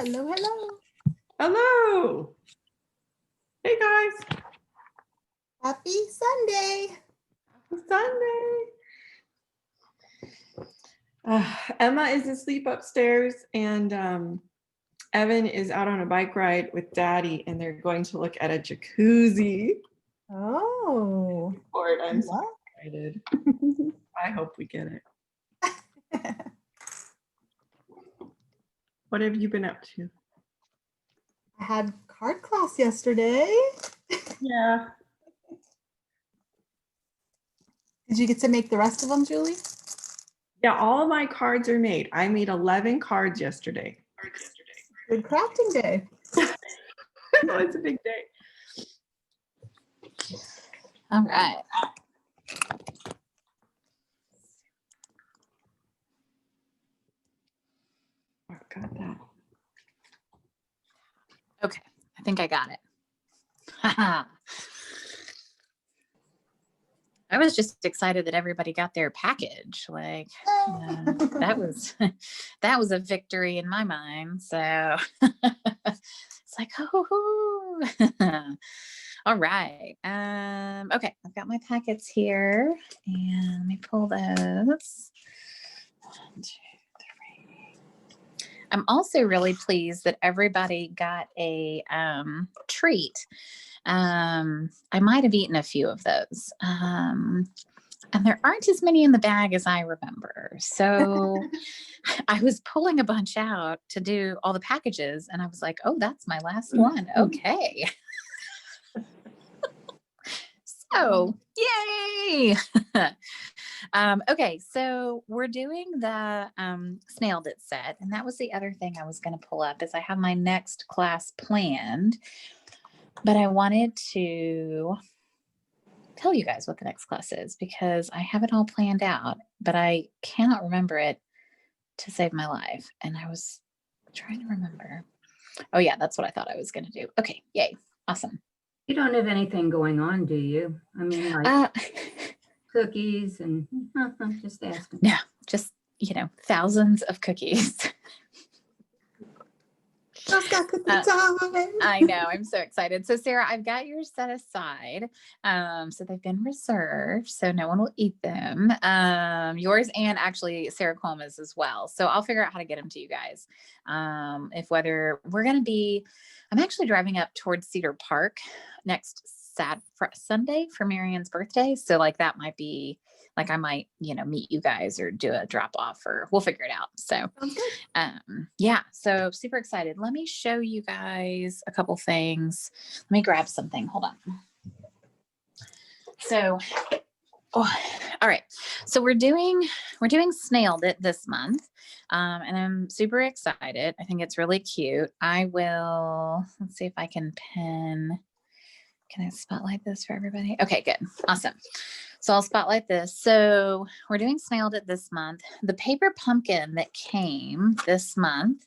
Hello, hello. Hello. Hey guys. Happy Sunday. Happy Sunday. Emma is asleep upstairs and Evan is out on a bike ride with Daddy and they're going to look at a jacuzzi. Oh. I'm so excited. I hope we get it. What have you been up to? I had card class yesterday. Yeah. Did you get to make the rest of them, Julie? Yeah, all of my cards are made. I made 11 cards yesterday. Good crafting day. Oh, it's a big day. All right. Oh, got that. Okay, I think I got it. I was just excited that everybody got their package. Like that was a victory in my mind. So it's like, oh, all right. Okay, I've got my packets here, and let me pull those. 1, 2, 3. I'm also really pleased that everybody got a treat. I might have eaten a few of those. And there aren't as many in the bag as I remember. So I was pulling a bunch out to do all the packages and I was like, oh, that's my last one. Okay. So yay. Okay, so we're doing the Snail It set. And that was the other thing I was going to pull up is I have my next class planned. But I wanted to tell you guys what the next class is because I have it all planned out, but I cannot remember it to save my life. And I was trying to remember. Oh yeah, that's what I thought I was going to do. Okay, yay, awesome. You don't have anything going on, do you? I mean, like cookies and just asking. No, just, thousands of cookies. I know, I'm so excited. So Sarah, I've got yours set aside. So they've been reserved, so no one will eat them. Yours and actually Sarah Coleman's as well. So I'll figure out how to get them to you guys. If whether we're going to be, I'm actually driving up towards Cedar Park next Sunday for Marianne's birthday. So like that might be like, I might, meet you guys or do a drop off or we'll figure it out. So, yeah, so super excited. Let me show you guys a couple things. Let me grab something. Hold on. So, all right. So we're doing Snailed It this month. And I'm super excited. I think it's really cute. Let's see if I can I spotlight this for everybody? Okay, good. Awesome. So I'll spotlight this. So we're doing Snailed It this month. The paper pumpkin that came this month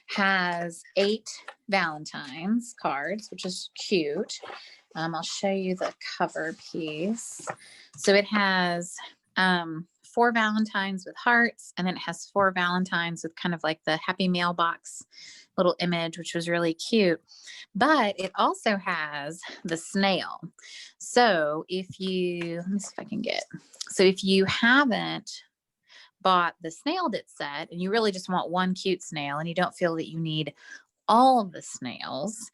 has 8 Valentine's cards, which is cute. I'll show you the cover piece. So it has 4 Valentines with hearts, and then it has 4 Valentines with kind of like the happy mailbox little image, which was really cute. But it also has the snail. So let me see if I can so if you haven't bought the Snailed It set and you really just want one cute snail and you don't feel that you need all of the snails,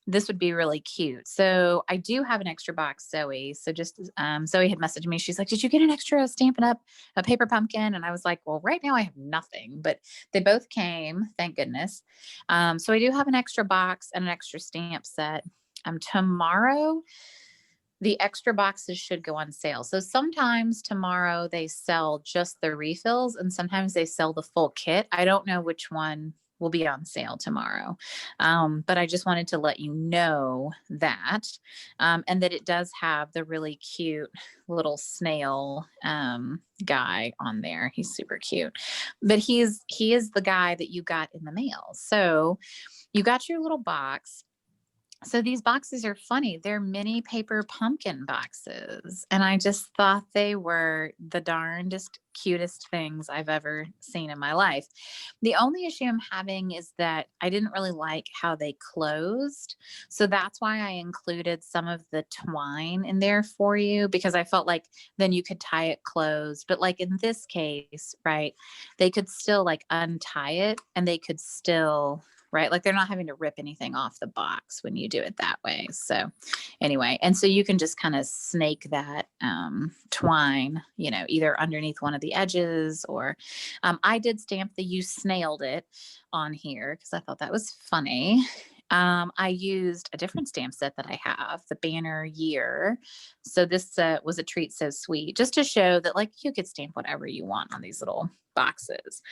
this would be really cute. So I do have an extra box, Zoe. So just Zoe had messaged me. She's like, did you get an extra Stampin' Up! A paper pumpkin? And I was like, well, right now I have nothing, but they both came, thank goodness. So I do have an extra box and an extra stamp set. Tomorrow, the extra boxes should go on sale. So sometimes tomorrow they sell just the refills and sometimes they sell the full kit. I don't know which one will be on sale tomorrow. But I just wanted to let you know that, and that it does have the really cute little snail guy on there. He's super cute, but he is the guy that you got in the mail. So you got your little box. So these boxes are funny. They're mini paper pumpkin boxes. And I just thought they were the darndest, cutest things I've ever seen in my life. The only issue I'm having is that I didn't really like how they closed. So that's why I included some of the twine in there for you, because I felt like then you could tie it closed. But like in this case, right, they could still like untie it and they could still, right? Like they're not having to rip anything off the box when you do it that way. So anyway, and so you can just kind of snake that twine, you know, either underneath one of the edges or I did stamp the "You snailed it" on here because I thought that was funny. I used a different stamp set that I have, the Banner Year. So this was a treat so sweet, just to show that like you could stamp whatever you want on these little boxes.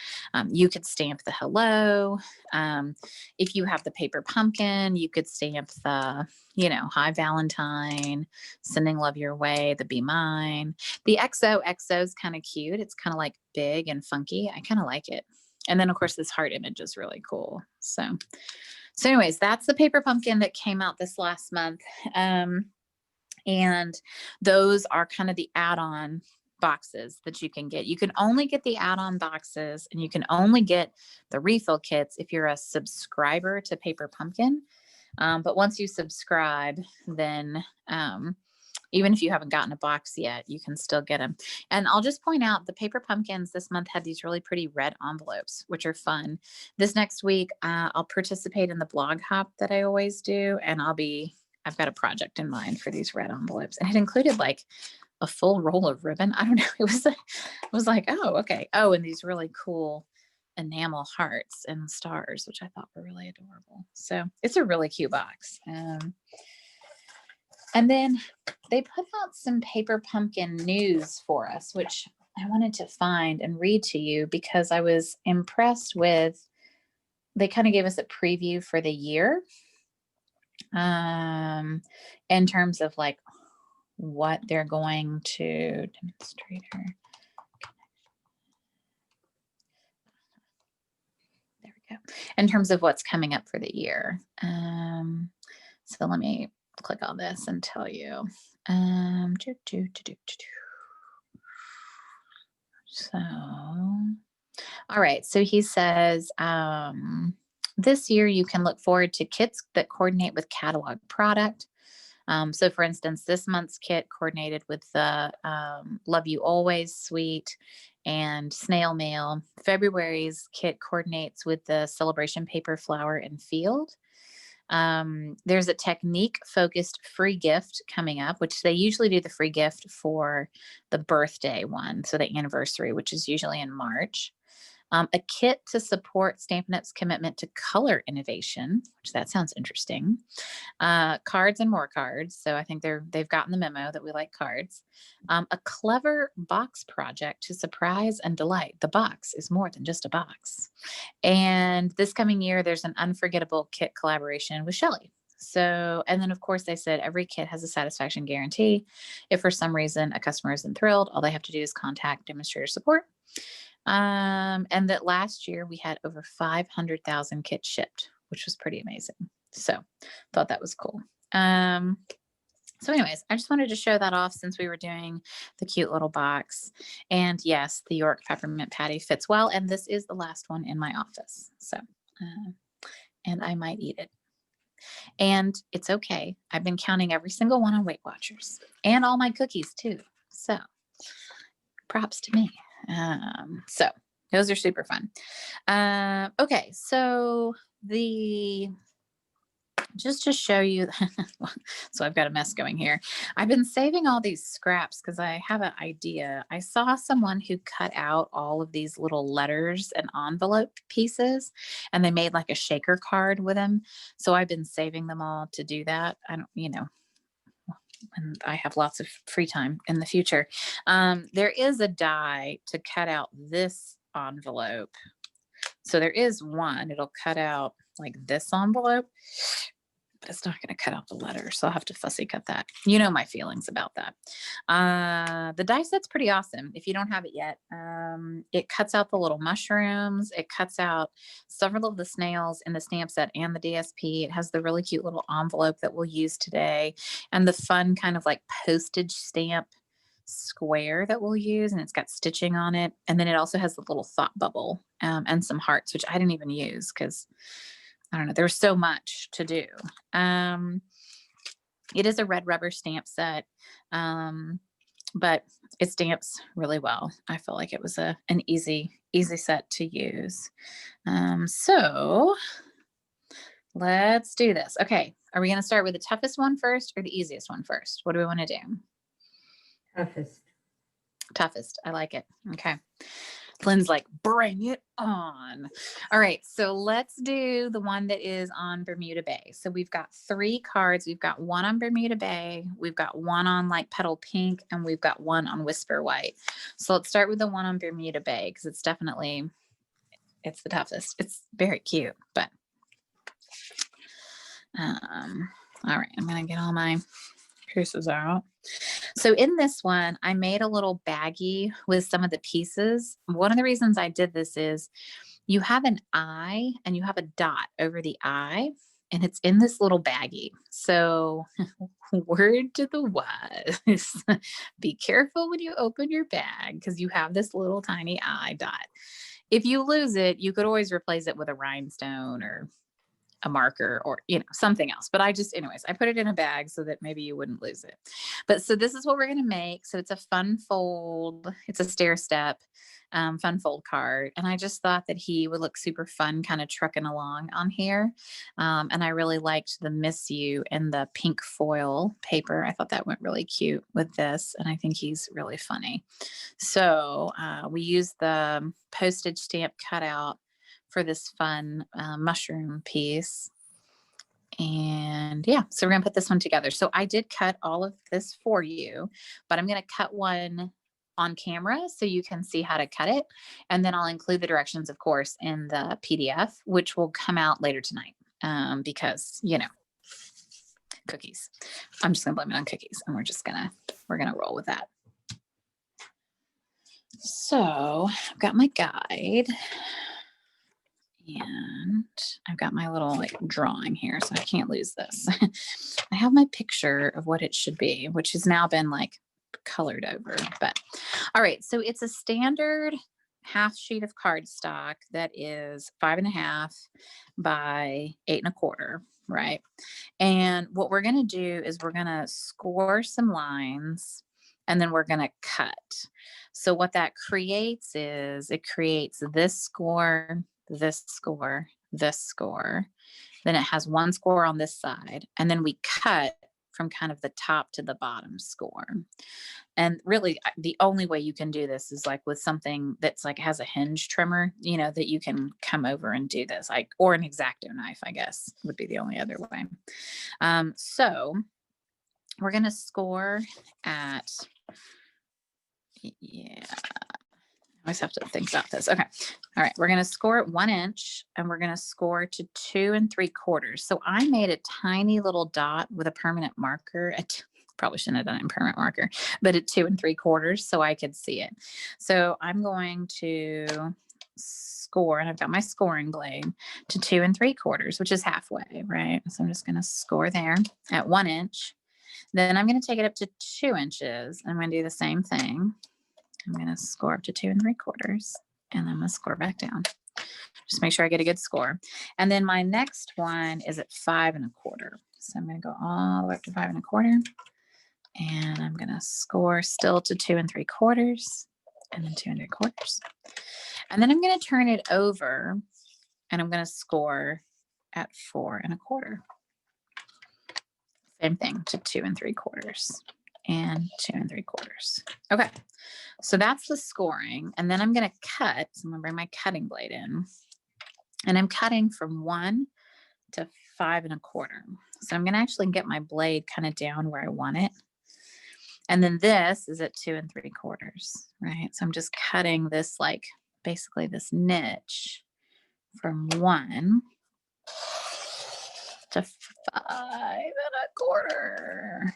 You could stamp the hello. If you have the paper pumpkin, you could stamp the, you know, Hi Valentine, sending love your way, the Be Mine. The XOXO is kind of cute. It's kind of like big and funky. I kind of like it. And then of course this heart image is really cool. So anyways, that's the paper pumpkin that came out this last month. And those are kind of the add-on boxes that you can get. You can only get the add-on boxes and you can only get the refill kits if you're a subscriber to Paper Pumpkin. But once you subscribe, then even if you haven't gotten a box yet, you can still get them. And I'll just point out the Paper Pumpkins this month had these really pretty red envelopes, which are fun. This next week, I'll participate in the blog hop that I always do. And I've got a project in mind for these red envelopes. And it included like a full roll of ribbon. I don't know. It was like, oh, okay. Oh, and these really cool enamel hearts and stars, which I thought were really adorable. So it's a really cute box. And then they put out some Paper Pumpkin news for us, which I wanted to find and read to you because I was impressed with, they kind of gave us a preview for the year in terms of like what they're going to demonstrator. There we go. In terms of what's coming up for the year. So let me click on this and tell you. So, all right. So he says, this year you can look forward to kits that coordinate with catalog product. So for instance, this month's kit coordinated with the Love You Always suite and Snail Mail. February's kit coordinates with the Celebration Paper, Flower, and Field. There's a technique focused free gift coming up, which they usually do the free gift for the birthday one. So the anniversary, which is usually in March. A kit to support Stampin' Up's commitment to color innovation, which that sounds interesting. Cards and more cards. So I think they've gotten the memo that we like cards. A clever box project to surprise and delight. The box is more than just a box. And this coming year, there's an unforgettable kit collaboration with Shelley. So, and then of course they said every kit has a satisfaction guarantee. If for some reason a customer isn't thrilled, all they have to do is contact demonstrator support. And that last year we had over 500,000 kits shipped, which was pretty amazing. So thought that was cool. So anyways, I just wanted to show that off since we were doing the cute little box. And yes, the York peppermint patty fits well. And this is the last one in my office. So, and I might eat it. And it's okay. I've been counting every single one on Weight Watchers and all my cookies too. So props to me. So those are super fun. Okay, so just to show you, so I've got a mess going here. I've been saving all these scraps because I have an idea. I saw someone who cut out all of these little letters and envelope pieces, and they made like a shaker card with them. So I've been saving them all to do that. I don't, and I have lots of free time in the future. There is a die to cut out this envelope. So there is one, it'll cut out like this envelope. but it's not going to cut out the letter. So I'll have to fussy cut that. You know my feelings about that. The die set's pretty awesome. If you don't have it yet, it cuts out the little mushrooms. It cuts out several of the snails in the stamp set and the DSP. It has the really cute little envelope that we'll use today and the fun kind of like postage stamp square that we'll use, and it's got stitching on it. And then it also has the little thought bubble and some hearts, which I didn't even use because I don't know, there's so much to do. It is a red rubber stamp set, but it stamps really well. I feel like it was an easy set to use. So let's do this. Okay, are we going to start with the toughest one first or the easiest one first? What do we want to do? Toughest. I like it. Okay. Lynn's like, bring it on. All right. So let's do the one that is on Bermuda Bay. So we've got 3 cards. We've got one on Bermuda Bay. We've got one on like Petal Pink, and we've got one on Whisper White. So let's start with the one on Bermuda Bay because it's the toughest. It's very cute, but all right. I'm going to get all my pieces out. So in this one, I made a little baggie with some of the pieces. One of the reasons I did this is you have an eye and you have a dot over the eye, and it's in this little baggie. So word to the wise, be careful when you open your bag because you have this little tiny eye dot. If you lose it, you could always replace it with a rhinestone or a marker or, something else. But anyways, I put it in a bag so that maybe you wouldn't lose it. But so this is what we're going to make. So it's a fun fold. It's a stair step, fun fold card. And I just thought that he would look super fun, kind of trucking along on here. And I really liked the Miss You and the pink foil paper. I thought that went really cute with this. And I think he's really funny. So we used the postage stamp cutout for this fun mushroom piece. And yeah, so we're gonna put this one together. So I did cut all of this for you, but I'm gonna cut one on camera so you can see how to cut it. And then I'll include the directions, of course, in the PDF, which will come out later tonight because, cookies. I'm just gonna blame it on cookies, and we're gonna roll with that. So I've got my guide. And I've got my little drawing here, so I can't lose this. I have my picture of what it should be, which has now been colored over. But all right, so it's a standard half sheet of cardstock that is 5.5 by 8.25, right? And what we're gonna do is we're gonna score some lines, and then we're gonna cut. So what that creates is it creates this score, this score, this score. Then it has one score on this side. And then we cut from kind of the top to the bottom score. And really the only way you can do this is with something that's has a hinge trimmer, that you can come over and do this, or an X-Acto knife, I guess would be the only other way. So we're going to score at, I always have to think about this. Okay. All right. We're going to score at 1 inch, and we're going to score to 2 3/4. So I made a tiny little dot with a permanent marker. Probably shouldn't have done it in permanent marker, but at 2 3/4 so I could see it. So I'm going to score, and I've got my scoring blade, to 2 3/4, which is halfway, right? So I'm just going to score there at 1 inch. Then I'm going to take it up to 2 inches. I'm going to do the same thing. I'm going to score up to 2 3/4, and then I'm going to score back down. Just make sure I get a good score. And then my next one is at 5 1/4. So I'm going to go all the way up to 5 1/4, and I'm going to score still to 2 3/4, and then 2 3/4. And then I'm going to turn it over, and I'm going to score at 4 1/4. Same thing to 2 3/4 and 2 3/4. Okay. So that's the scoring. And then I'm going to cut. So I'm going to bring my cutting blade in, and I'm cutting from 1 to 5 1/4. So I'm going to actually get my blade kind of down where I want it. And then this is at 2 3/4, right? So I'm just cutting this, basically this niche from 1 to 5 1/4.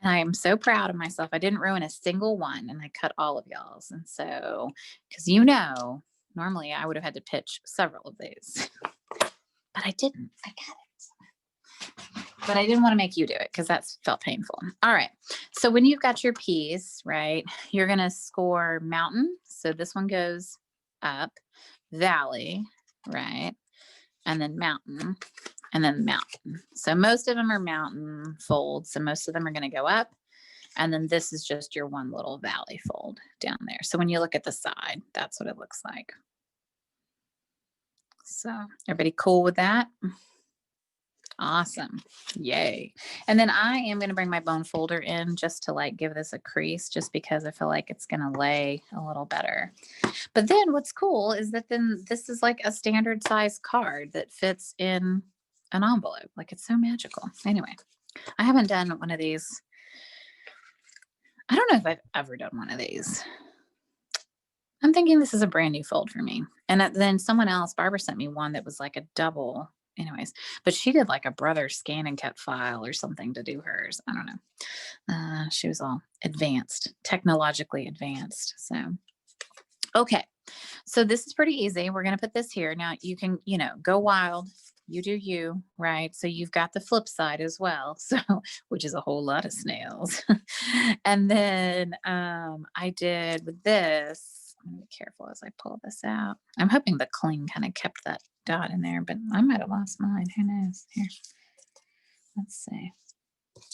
And I am so proud of myself. I didn't ruin a single one, and I cut all of y'all's. And so, because normally I would have had to pitch several of these, but I didn't. I got it. But I didn't want to make you do it because that felt painful. All right. So when you've got your piece, right, you're going to score mountain. So this one goes up, valley, right, and then mountain. And then mountain. So most of them are mountain folds. So most of them are going to go up. And then this is just your one little valley fold down there. So when you look at the side, that's what it looks like. So everybody cool with that? Awesome. Yay. And then I am going to bring my bone folder in just to like give this a crease, just because I feel like it's going to lay a little better. But then what's cool is that then this is like a standard size card that fits in an envelope. Like, it's so magical. Anyway, I haven't done one of these. I don't know if I've ever done one of these. I'm thinking this is a brand new fold for me. And then someone else, Barbara, sent me one that was like a double. Anyways, but she did like a brother scan and cut file or something to do hers. I don't know. She was all advanced, technologically advanced. So, okay. So this is pretty easy. We're going to put this here. Now you can, go wild. You do you, right? So you've got the flip side as well. So, which is a whole lot of snails. And then I did with this. I'm gonna be careful as I pull this out. I'm hoping the cling kind of kept that dot in there, but I might have lost mine. Who knows? Here, let's see.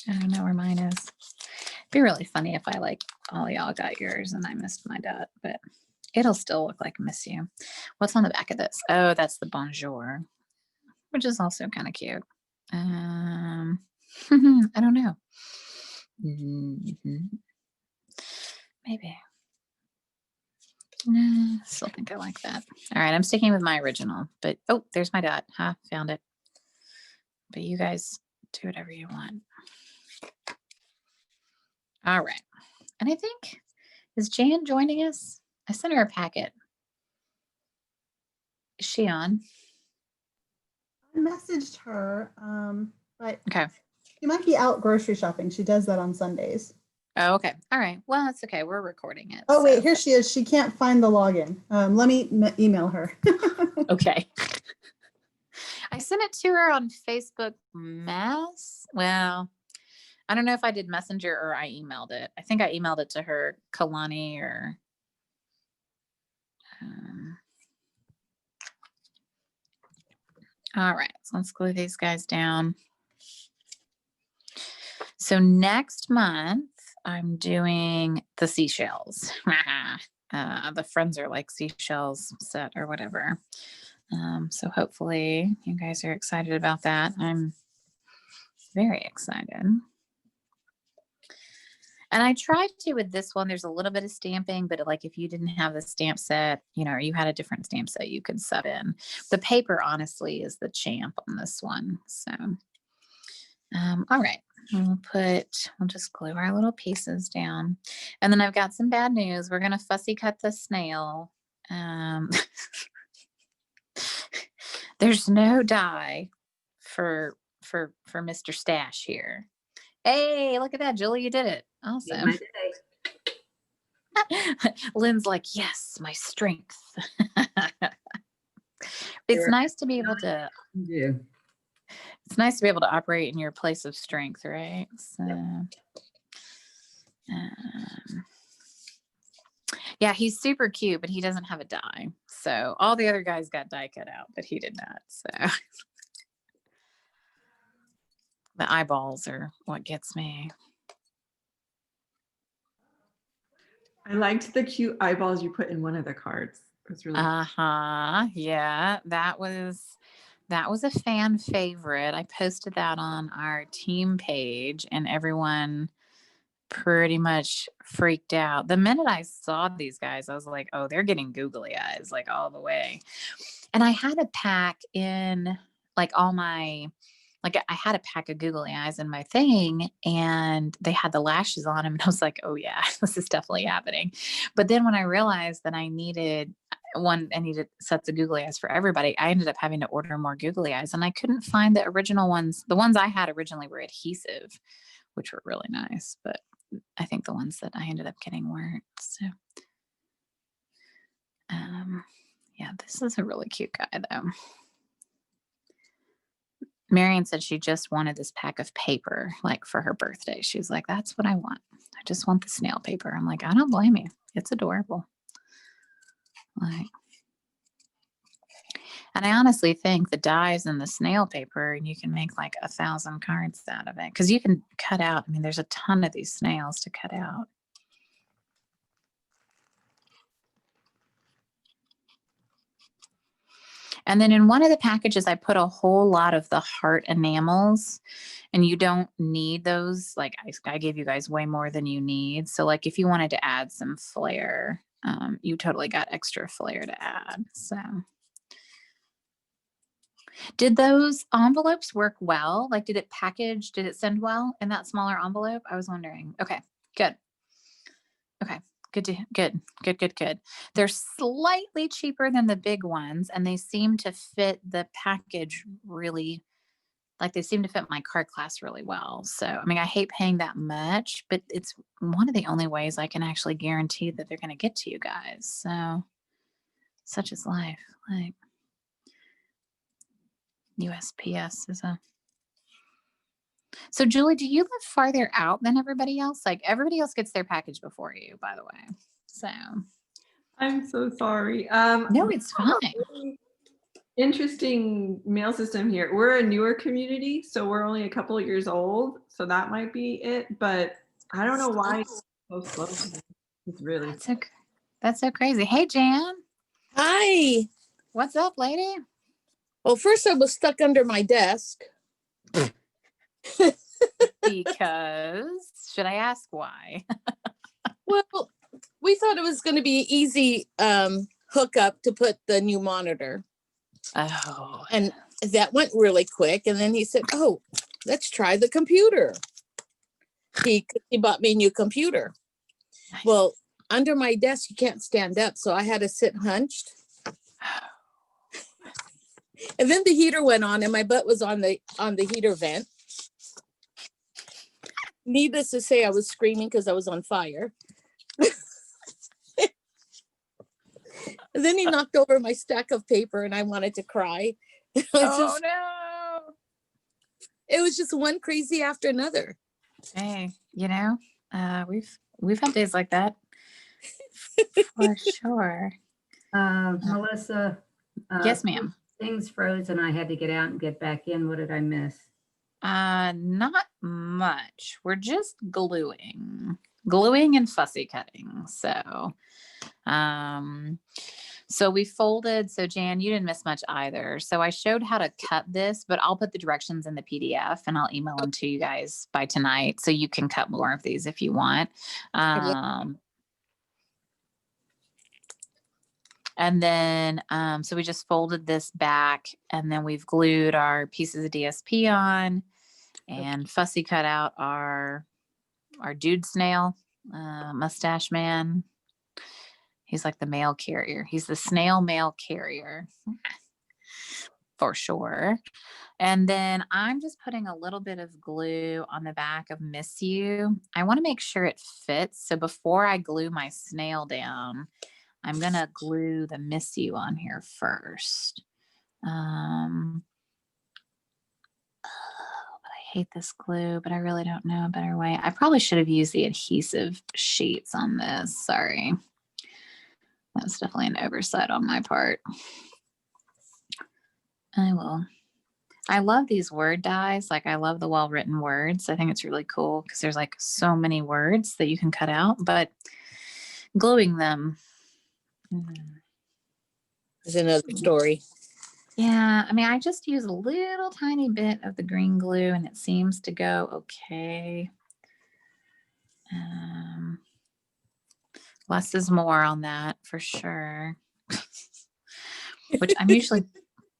I don't know where mine is. It'd be really funny if I all y'all got yours and I missed my dot, but it'll still look like miss you. What's on the back of this? Oh, that's the bonjour, which is also kind of cute. I don't know. Maybe. No, still think I like that. All right, I'm sticking with my original, but oh, there's my dot. Found it. But you guys do whatever you want. All right. And I think, is Jan joining us? I sent her a packet. Is she on? I messaged her, but okay. She might be out grocery shopping. She does that on Sundays. Oh, okay. All right. Well, that's okay. We're recording it. Oh, wait, here she is. She can't find the login. Let me email her. Okay. I sent it to her on Facebook Mass. Well, I don't know if I did Messenger or I emailed it. I think I emailed it to her, Kalani, or all right. So let's glue these guys down. So next month, I'm doing the seashells. The friends are like seashells set or whatever. So hopefully you guys are excited about that. I'm very excited. And I tried to with this one, there's a little bit of stamping, but like if you didn't have the stamp set, or you had a different stamp set, you could sub in. The paper honestly is the champ on this one. So, all right. We'll just glue our little pieces down. And then I've got some bad news. We're going to fussy cut the snail. There's no die for Mr. Stash here. Hey, look at that, Julie, you did it. Awesome. Lynn's like, yes, my strength. It's nice to be able to it's nice to be able to operate in your place of strength, right? So, yeah, he's super cute, but he doesn't have a die. So all the other guys got die cut out, but he did not. So the eyeballs are what gets me. I liked the cute eyeballs you put in one of the cards. It was really yeah, that was a fan favorite. I posted that on our team page and everyone pretty much freaked out. The minute I saw these guys, I was like, oh, they're getting googly eyes like all the way. And I had a pack in like I had a pack of googly eyes in my thing and they had the lashes on them. And I was like, oh yeah, this is definitely happening. But then when I realized that I needed sets of googly eyes for everybody. I ended up having to order more googly eyes, and I couldn't find the original ones. The ones I had originally were adhesive, which were really nice, but I think the ones that I ended up getting weren't. So, yeah, this is a really cute guy though. Marion said she just wanted this pack of paper, like for her birthday. She's like, that's what I want. I just want the snail paper. I'm like, I don't blame you. It's adorable. Like, and I honestly think the dies in the snail paper, and you can make like 1,000 cards out of it because you can cut out. I mean, there's a ton of these snails to cut out. And then in one of the packages, I put a whole lot of the heart enamels, and you don't need those. Like I gave you guys way more than you need. So like if you wanted to add some flair, you totally got extra flair to add. So did those envelopes work well? Like did it send well in that smaller envelope? I was wondering. Okay, good. Okay. Good. They're slightly cheaper than the big ones, and they seem to fit the package really, like they seem to fit my card class really well. So, I mean, I hate paying that much, but it's one of the only ways I can actually guarantee that they're going to get to you guys. So, such is life. Like, USPS is a. So, Julie, do you live farther out than everybody else? Like, everybody else gets their package before you, by the way. So, I'm so sorry. no, it's fine. Interesting mail system here. We're a newer community, so we're only a couple of years old. So that might be it, but I don't know why it's so slow. It's really That's so crazy. Hey, Jan. Hi. What's up, lady? Well, first I was stuck under my desk. Because, should I ask why? Well, we thought it was going to be an easy hookup to put the new monitor. Oh. And that went really quick. And then he said, oh, let's try the computer. He bought me a new computer. Nice. Well, under my desk, you can't stand up. So I had to sit hunched. And then the heater went on and my butt was on the heater vent. Needless to say, I was screaming because I was on fire. And then he knocked over my stack of paper and I wanted to cry. No. It was just one crazy after another. Hey, we've had days like that. For sure. Melissa. Yes, ma'am. Things froze and I had to get out and get back in. What did I miss? Not much. We're just gluing and fussy cutting. So we folded. So Jan, you didn't miss much either. So I showed how to cut this, but I'll put the directions in the PDF and I'll email them to you guys by tonight. So you can cut more of these if you want. And then, so we just folded this back and then we've glued our pieces of DSP on and fussy cut out our dude snail, mustache man. He's like the mail carrier. He's the snail mail carrier for sure. And then I'm just putting a little bit of glue on the back of Miss You. I want to make sure it fits. So before I glue my snail down, I'm going to glue the Miss You on here first. But I hate this glue, but I really don't know a better way. I probably should have used the adhesive sheets on this. Sorry. That's definitely an oversight on my part. I will. I love these word dies. Like I love the well-written words. I think it's really cool because there's like so many words that you can cut out, but gluing them is another story. Yeah. I mean, I just use a little tiny bit of the green glue and it seems to go okay. Less is more on that for sure. Which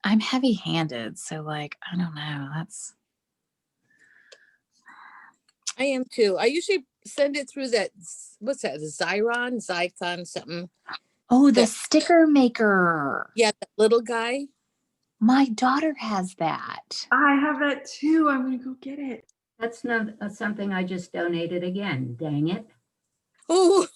I'm heavy-handed. So like, I don't know. I am too. I usually send it through that, what's that? Zycon, something. Oh, the That- sticker maker. Yeah, that little guy. My daughter has that. I have that too. I'm gonna go get it. That's not something I just donated again. Dang it. Oh,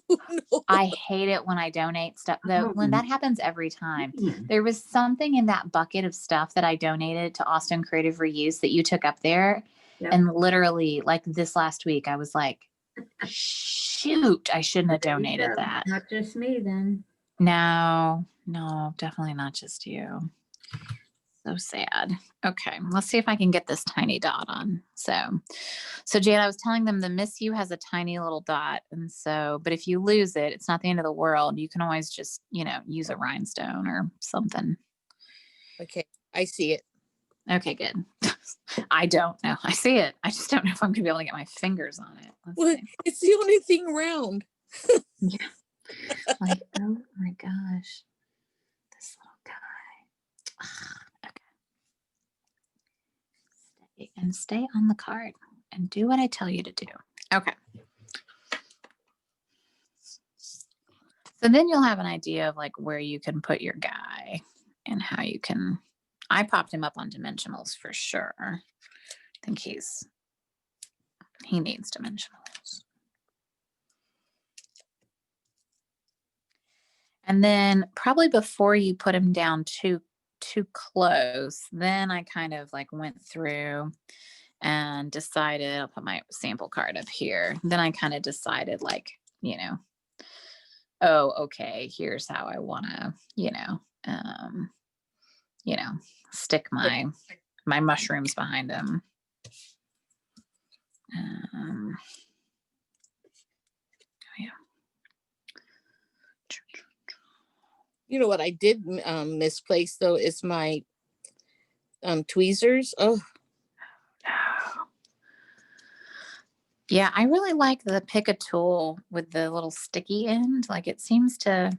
no. I hate it when I donate stuff though. When that happens every time. Man. There was something in that bucket of stuff that I donated to Austin Creative Reuse that you took up there. Yep. And literally like this last week, I was like, shoot, I shouldn't have There you donated go. that. Not just me then. No, definitely not just you. So sad. Okay, let's see if I can get this tiny dot on. So Jan, I was telling them the Miss You has a tiny little dot. And so, but if you lose it, it's not the end of the world. You can always just, use a rhinestone or something. Okay, I see it. Okay, good. I don't know. I see it. I just don't know if I'm gonna be able to get my fingers on it. Let's Well, see. it's the only thing round. Yeah. Like, oh my gosh. This little guy. Okay. Stay on the card and do what I tell you to do. Okay. So then you'll have an idea of like where you can put your guy and how you can. I popped him up on dimensionals for sure. I think he needs dimensionals. And then probably before you put him down too close, then I kind of like went through and decided, I'll put my sample card up here. Then I kind of decided like, oh, okay, here's how I want to, stick my mushrooms behind him. Oh yeah. You know what I did misplace though is my tweezers. Oh, Yeah, I really like the pick a tool with the little sticky end. Like it seems to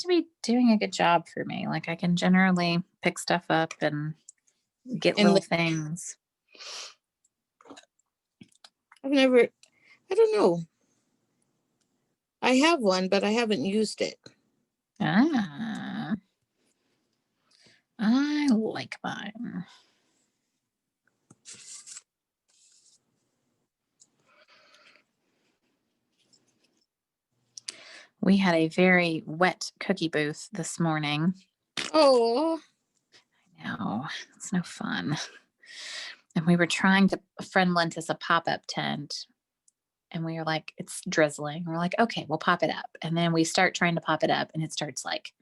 be doing a good job for me. Like I can generally pick stuff up and get And little things. I don't know. I have one, but I haven't used it. Ah, I like mine. We had a very wet cookie booth this morning. Oh, No, it's no fun. And we were a friend lent us a pop-up tent. And we were like, it's drizzling. We're like, okay, we'll pop it up. And then we start trying to pop it up and it starts like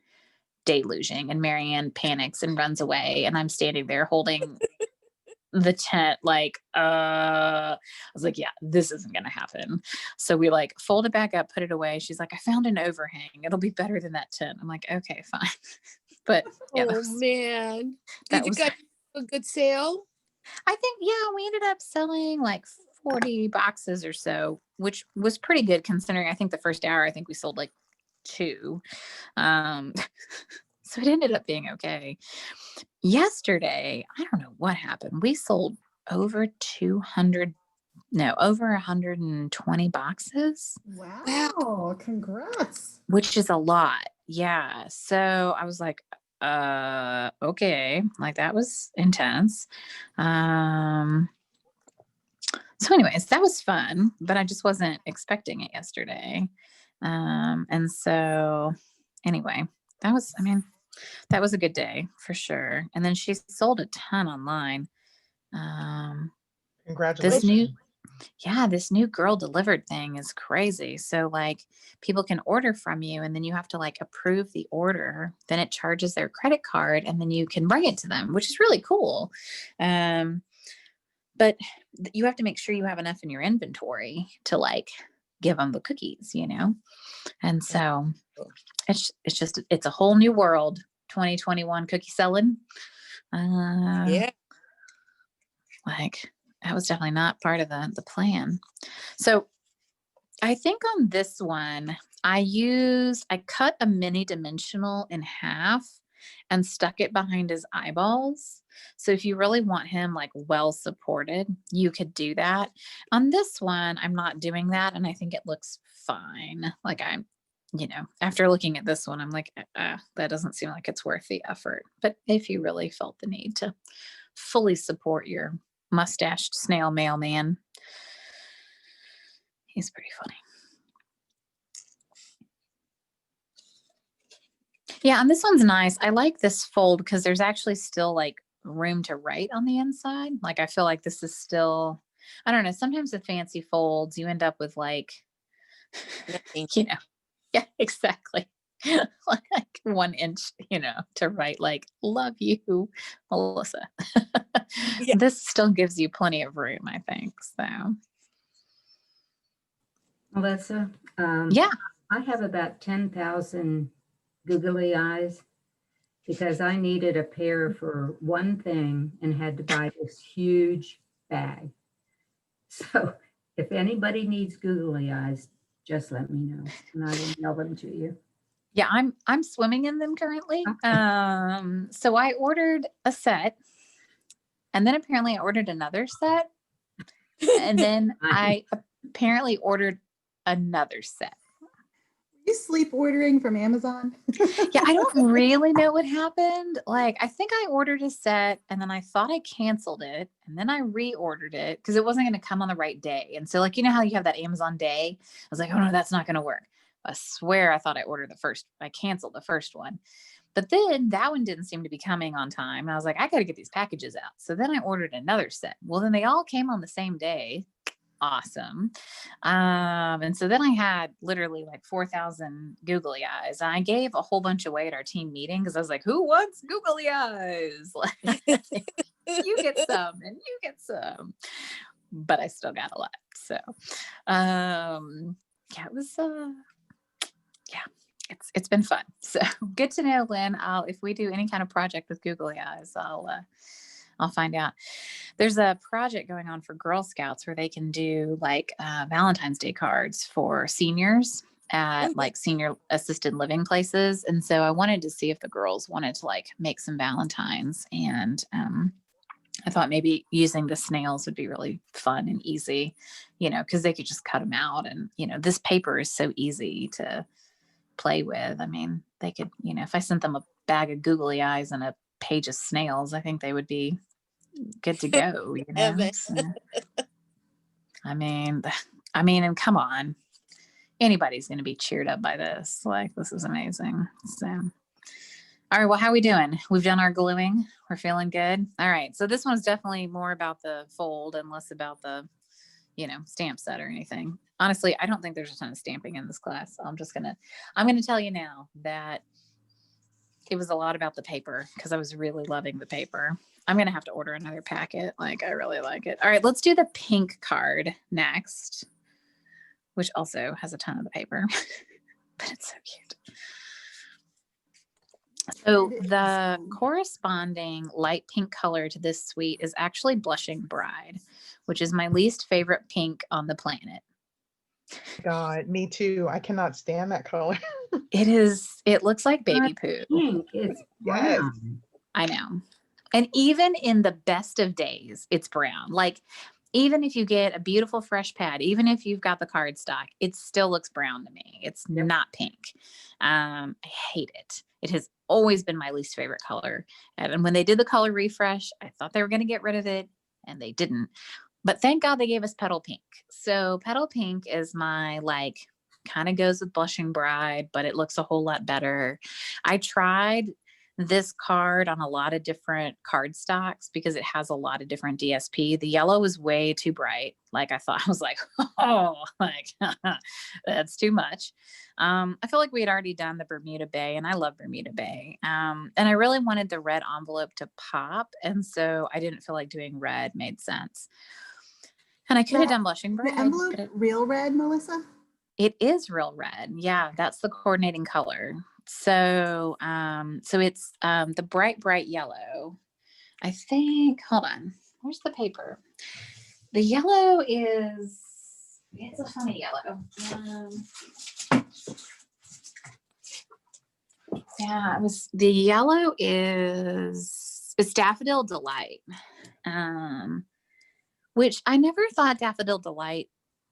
deluging and Marianne panics and runs away. And I'm standing there holding the tent like, I was like, yeah, this isn't going to happen. So we like fold it back up, put it away. She's like, I found an overhang. It'll be better than that tent. I'm like, okay, fine. But yeah, man. that Did you was- guys have a good sale? I think, yeah, we ended up selling like 40 boxes or so, which was pretty good considering I think the first hour, I think we sold like 2. So it ended up being okay. Yesterday, I don't know what happened. We sold over 120 boxes. Wow, congrats. Which is a lot. Yeah. So I was like, okay, like that was intense. So anyways, that was fun, but I just wasn't expecting it yesterday. And so anyway, that was a good day for sure. And then she sold a ton online. Congratulations. This new girl delivered thing is crazy. So like people can order from you and then you have to like approve the order. Then it charges their credit card and then you can bring it to them, which is really cool. But you have to make sure you have enough in your inventory to like give them the cookies, And so it's a whole new world, 2021 cookie selling. Yeah. Like that was definitely not part of the plan. So I think on this one, I cut a mini dimensional in half and stuck it behind his eyeballs. So if you really want him like well supported, you could do that. On this one, I'm not doing that. And I think it looks fine. Like after looking at this one, I'm like, that doesn't seem like it's worth the effort. But if you really felt the need to fully support your mustached snail mailman, he's pretty funny. Yeah, and this one's nice. I like this fold because there's actually still like room to write on the inside. Like I feel like this is still, I don't know, sometimes with fancy folds, you end up with like, Nothing. yeah, exactly. Like 1 inch, to write like, love you, Melissa. Yeah. This still gives you plenty of room, I think. So, Melissa, yeah. I have about 10,000 googly eyes because I needed a pair for one thing and had to buy this huge bag. So if anybody needs googly eyes, just let me know and I will mail them to you. Yeah, I'm swimming in them currently. Okay. So I ordered a set, and then apparently I ordered another set, and then I apparently ordered another set. You sleep ordering from Amazon? Yeah, I don't really know what happened. Like, I think I ordered a set and then I thought I canceled it and then I reordered it because it wasn't going to come on the right day. And so, like, how you have that Amazon day? I was like, oh no, that's not going to work. I swear I thought I canceled the first one. But then that one didn't seem to be coming on time. And I was like, I got to get these packages out. So then I ordered another set. Well, then they all came on the same day. Awesome. And so then I had literally like 4,000 googly eyes. And I gave a whole bunch away at our team meeting because I was like, who wants googly eyes? You get some and you get some. But I still got a lot. So yeah, it was it's been fun. So good to know, Lynn. If we do any kind of project with googly eyes, I'll find out. There's a project going on for Girl Scouts where they can do like Valentine's Day cards for seniors at like senior assisted living places. And so I wanted to see if the girls wanted to like make some Valentines. And I thought maybe using the snails would be really fun and easy, because they could just cut them out. And, this paper is so easy to play with. I mean, they could, if I sent them a bag of googly eyes and a page of snails, I think they would be good to go, So, I mean, and come on, anybody's going to be cheered up by this. Like, this is amazing. So, all right, well, how are we doing? We've done our gluing. We're feeling good. All right. So this one's definitely more about the fold and less about the, stamp set or anything. Honestly, I don't think there's a ton of stamping in this class. I'm going to tell you now that it was a lot about the paper because I was really loving the paper. I'm going to have to order another packet. Like, I really like it. All right, let's do the pink card next, which also has a ton of the paper, but it's so cute. So the corresponding light pink color to this suite is actually Blushing Bride, which is my least favorite pink on the planet. God, me too. I cannot stand that color. It looks like baby poo. Pink, it's Yes. brown. I know. And even in the best of days, it's brown. Like, even if you get a beautiful fresh pad, even if you've got the cardstock, it still looks brown to me. It's not pink. I hate it. It has always been my least favorite color. And when they did the color refresh, I thought they were going to get rid of it, and they didn't. But thank God they gave us Petal Pink. So Petal Pink is my, like, kind of goes with Blushing Bride, but it looks a whole lot better. I tried this card on a lot of different card stocks because it has a lot of different DSP. The yellow was way too bright. Like, I was like, oh, like, that's too much. I feel like we had already done the Bermuda Bay, and I love Bermuda Bay. And I really wanted the red envelope to pop. And so I didn't feel like doing red made sense. And I could have done Blushing Bride. The envelope, real red, Melissa? It is real red. Yeah, that's the coordinating color. So it's the bright yellow. I think, hold on, where's the paper? The yellow it's a funny yellow. The yellow it's Daffodil Delight. Which I never thought Daffodil Delight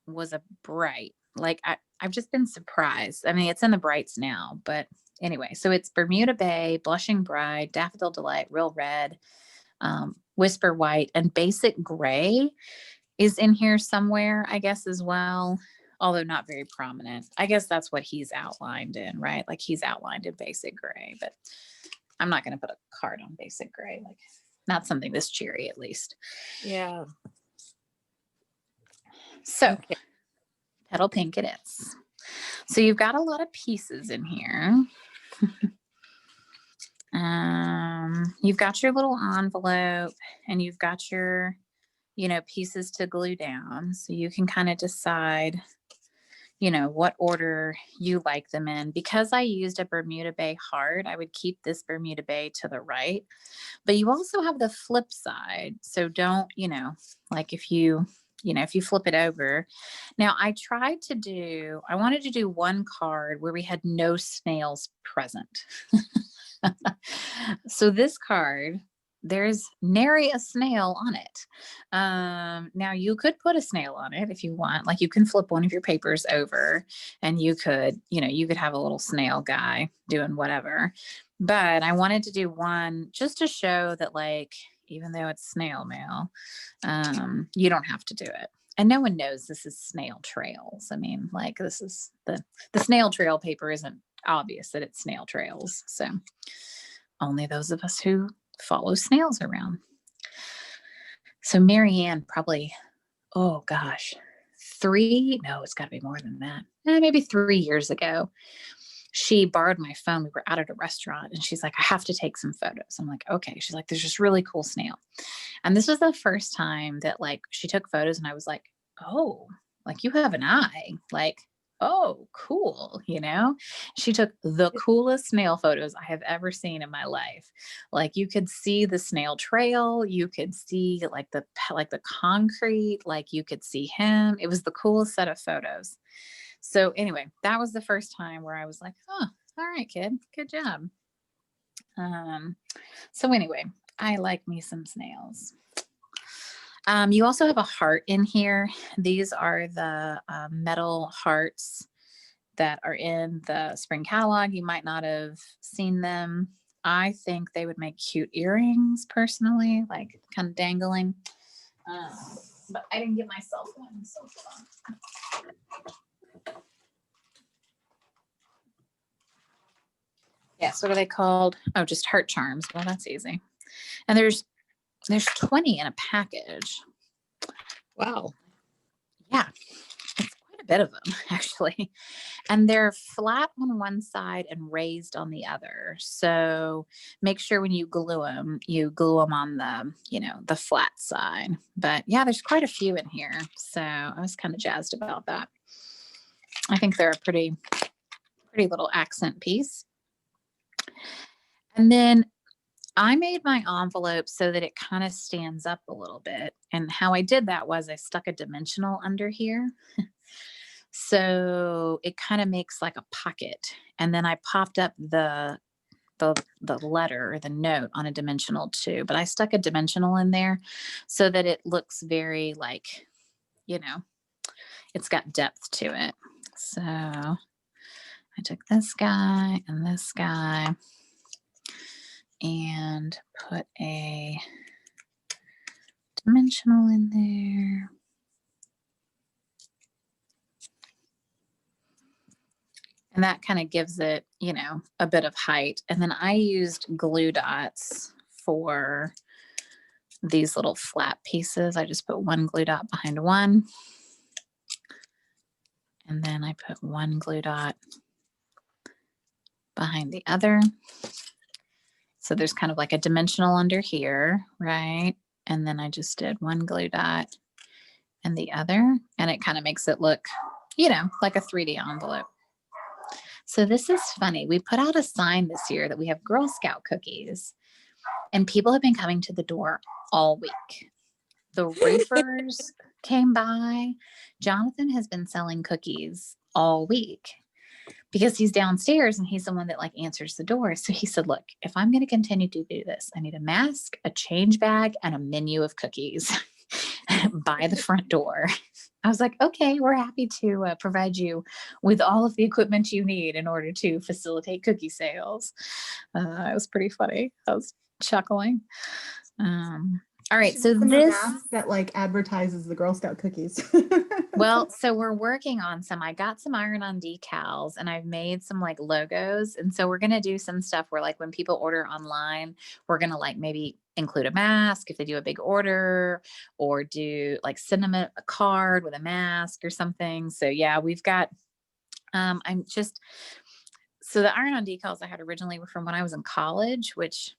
was a bright. Like, I've just been surprised. I mean, it's in the brights now, but anyway, so it's Bermuda Bay, Blushing Bride, Daffodil Delight, Real Red, Whisper White, and Basic Gray is in here somewhere, I guess, as well, although not very prominent. I guess that's what he's outlined in, right? Like he's outlined in Basic Gray, but I'm not going to put a card on Basic Gray, like not something this cheery at least. Yeah. So Okay. Petal Pink it is. So you've got a lot of pieces in here. You've got your little envelope and you've got your, pieces to glue down. So you can kind of decide, what order you like them in. Because I used a Bermuda Bay heart, I would keep this Bermuda Bay to the right, but you also have the flip side. So don't, like if you flip it over. Now I wanted to do one card where we had no snails present. So this card, there's nary a snail on it. Now you could put a snail on it if you want, like you can flip one of your papers over and you could have a little snail guy doing whatever. But I wanted to do one just to show that, like, even though it's snail mail, you don't have to do it. And no one knows this is snail trails. I mean, like this is the snail trail paper isn't obvious that it's snail trails. So only those of us who follow snails around. So Marianne probably, oh gosh, it's got to be more than that. Maybe 3 years ago, she borrowed my phone. We were out at a restaurant and she's like, I have to take some photos. I'm like, okay. She's like, there's this really cool snail. And this was the first time that like she took photos and I was like, oh, like you have an eye, like, oh, cool. She took the coolest snail photos I have ever seen in my life. Like you could see the snail trail. You could see like the concrete, like you could see him. It was the coolest set of photos. So anyway, that was the first time where I was like, oh, all right, kid, good job. So anyway, I like me some snails. You also have a heart in here. These are the metal hearts that are in the spring catalog. You might not have seen them. I think they would make cute earrings personally, like kind of dangling. But I didn't get myself one, so hold on. Yes, what are they called? Oh, just heart charms. Well, that's easy. And there's 20 in a package. Wow. Yeah, it's quite a bit of them actually. And they're flat on one side and raised on the other. So make sure when you glue them on the flat side. But yeah, there's quite a few in here. So I was kind of jazzed about that. I think they're a pretty little accent piece. And then I made my envelope so that it kind of stands up a little bit. And how I did that was I stuck a dimensional under here. So it kind of makes like a pocket. And then I popped up the letter or the note on a dimensional too. But I stuck a dimensional in there so that it looks very like, it's got depth to it. So I took this guy and this guy and put a dimensional in there. And that kind of gives it, a bit of height. And then I used glue dots for these little flat pieces. I just put one glue dot behind one. And then I put one glue dot behind the other. So there's kind of like a dimensional under here, right? And then I just did one glue dot and the other, and it kind of makes it look, like a 3D envelope. So this is funny. We put out a sign this year that we have Girl Scout cookies, and people have been coming to the door all week. The roofers came by. Jonathan has been selling cookies all week because he's downstairs and he's the one that like answers the door. So he said, look, if I'm going to continue to do this, I need a mask, a change bag, and a menu of cookies by the front door. I was like, okay, we're happy to provide you with all of the equipment you need in order to facilitate cookie sales. It was pretty funny. I was chuckling. All right, Should so get them a this, mask that like advertises the Girl Scout cookies. well, so we're working on some. I got some iron-on decals and I've made some like logos. And so we're going to do some stuff where like when people order online, we're going to like maybe include a mask if they do a big order, or do like send them a card with a mask or something. So yeah, we've got, I'm just, so the iron-on decals I had originally were from when I was in college, which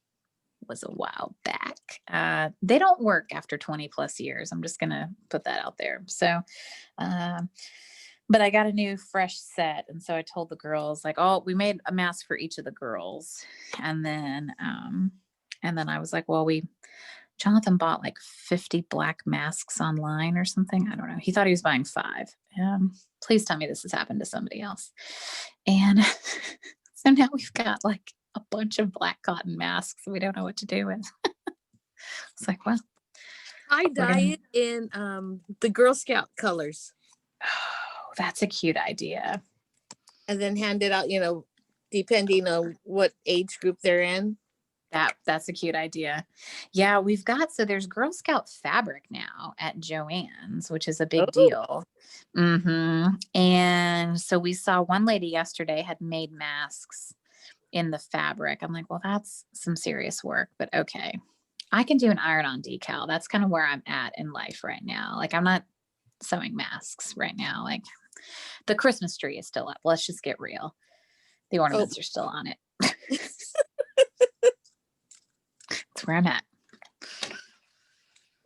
was a while back. They don't work after 20 plus years. I'm just going to put that out there. So, but I got a new fresh set. And so I told the girls like, oh, we made a mask for each of the girls. And then I was like, well, Jonathan bought like 50 black masks online or something. I don't know. He thought he was buying 5. Please tell me this has happened to somebody else. And so now we've got like a bunch of black cotton masks we don't know what to do with. It's like, well, I dye it in the Girl Scout colors oh, that's a cute idea. and then hand it out, depending on what age group they're in. That's a cute idea. Yeah, so there's Girl Scout fabric now at Joann's, which is a big deal. And so we saw one lady yesterday had made masks in the fabric. I'm like, well, that's some serious work, but okay. I can do an iron-on decal. That's kind of where I'm at in life right now. Like I'm not sewing masks right now. Like the Christmas tree is still up. Let's just get real. The ornaments are still on it. That's where I'm at.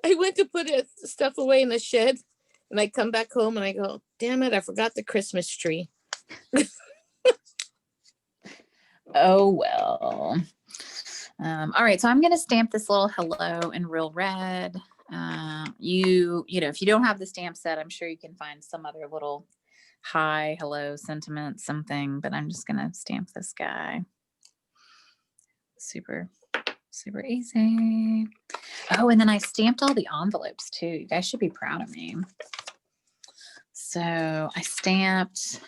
I went to put stuff away in the shed and I come back home and I go, damn it, I forgot the Christmas tree. Oh, well. All right. So I'm going to stamp this little hello in real red. If you don't have the stamp set, I'm sure you can find some other little hi, hello, sentiment, something, but I'm just going to stamp this guy. Super, super easy. Oh, and then I stamped all the envelopes too. You guys should be proud of me. So I stamped,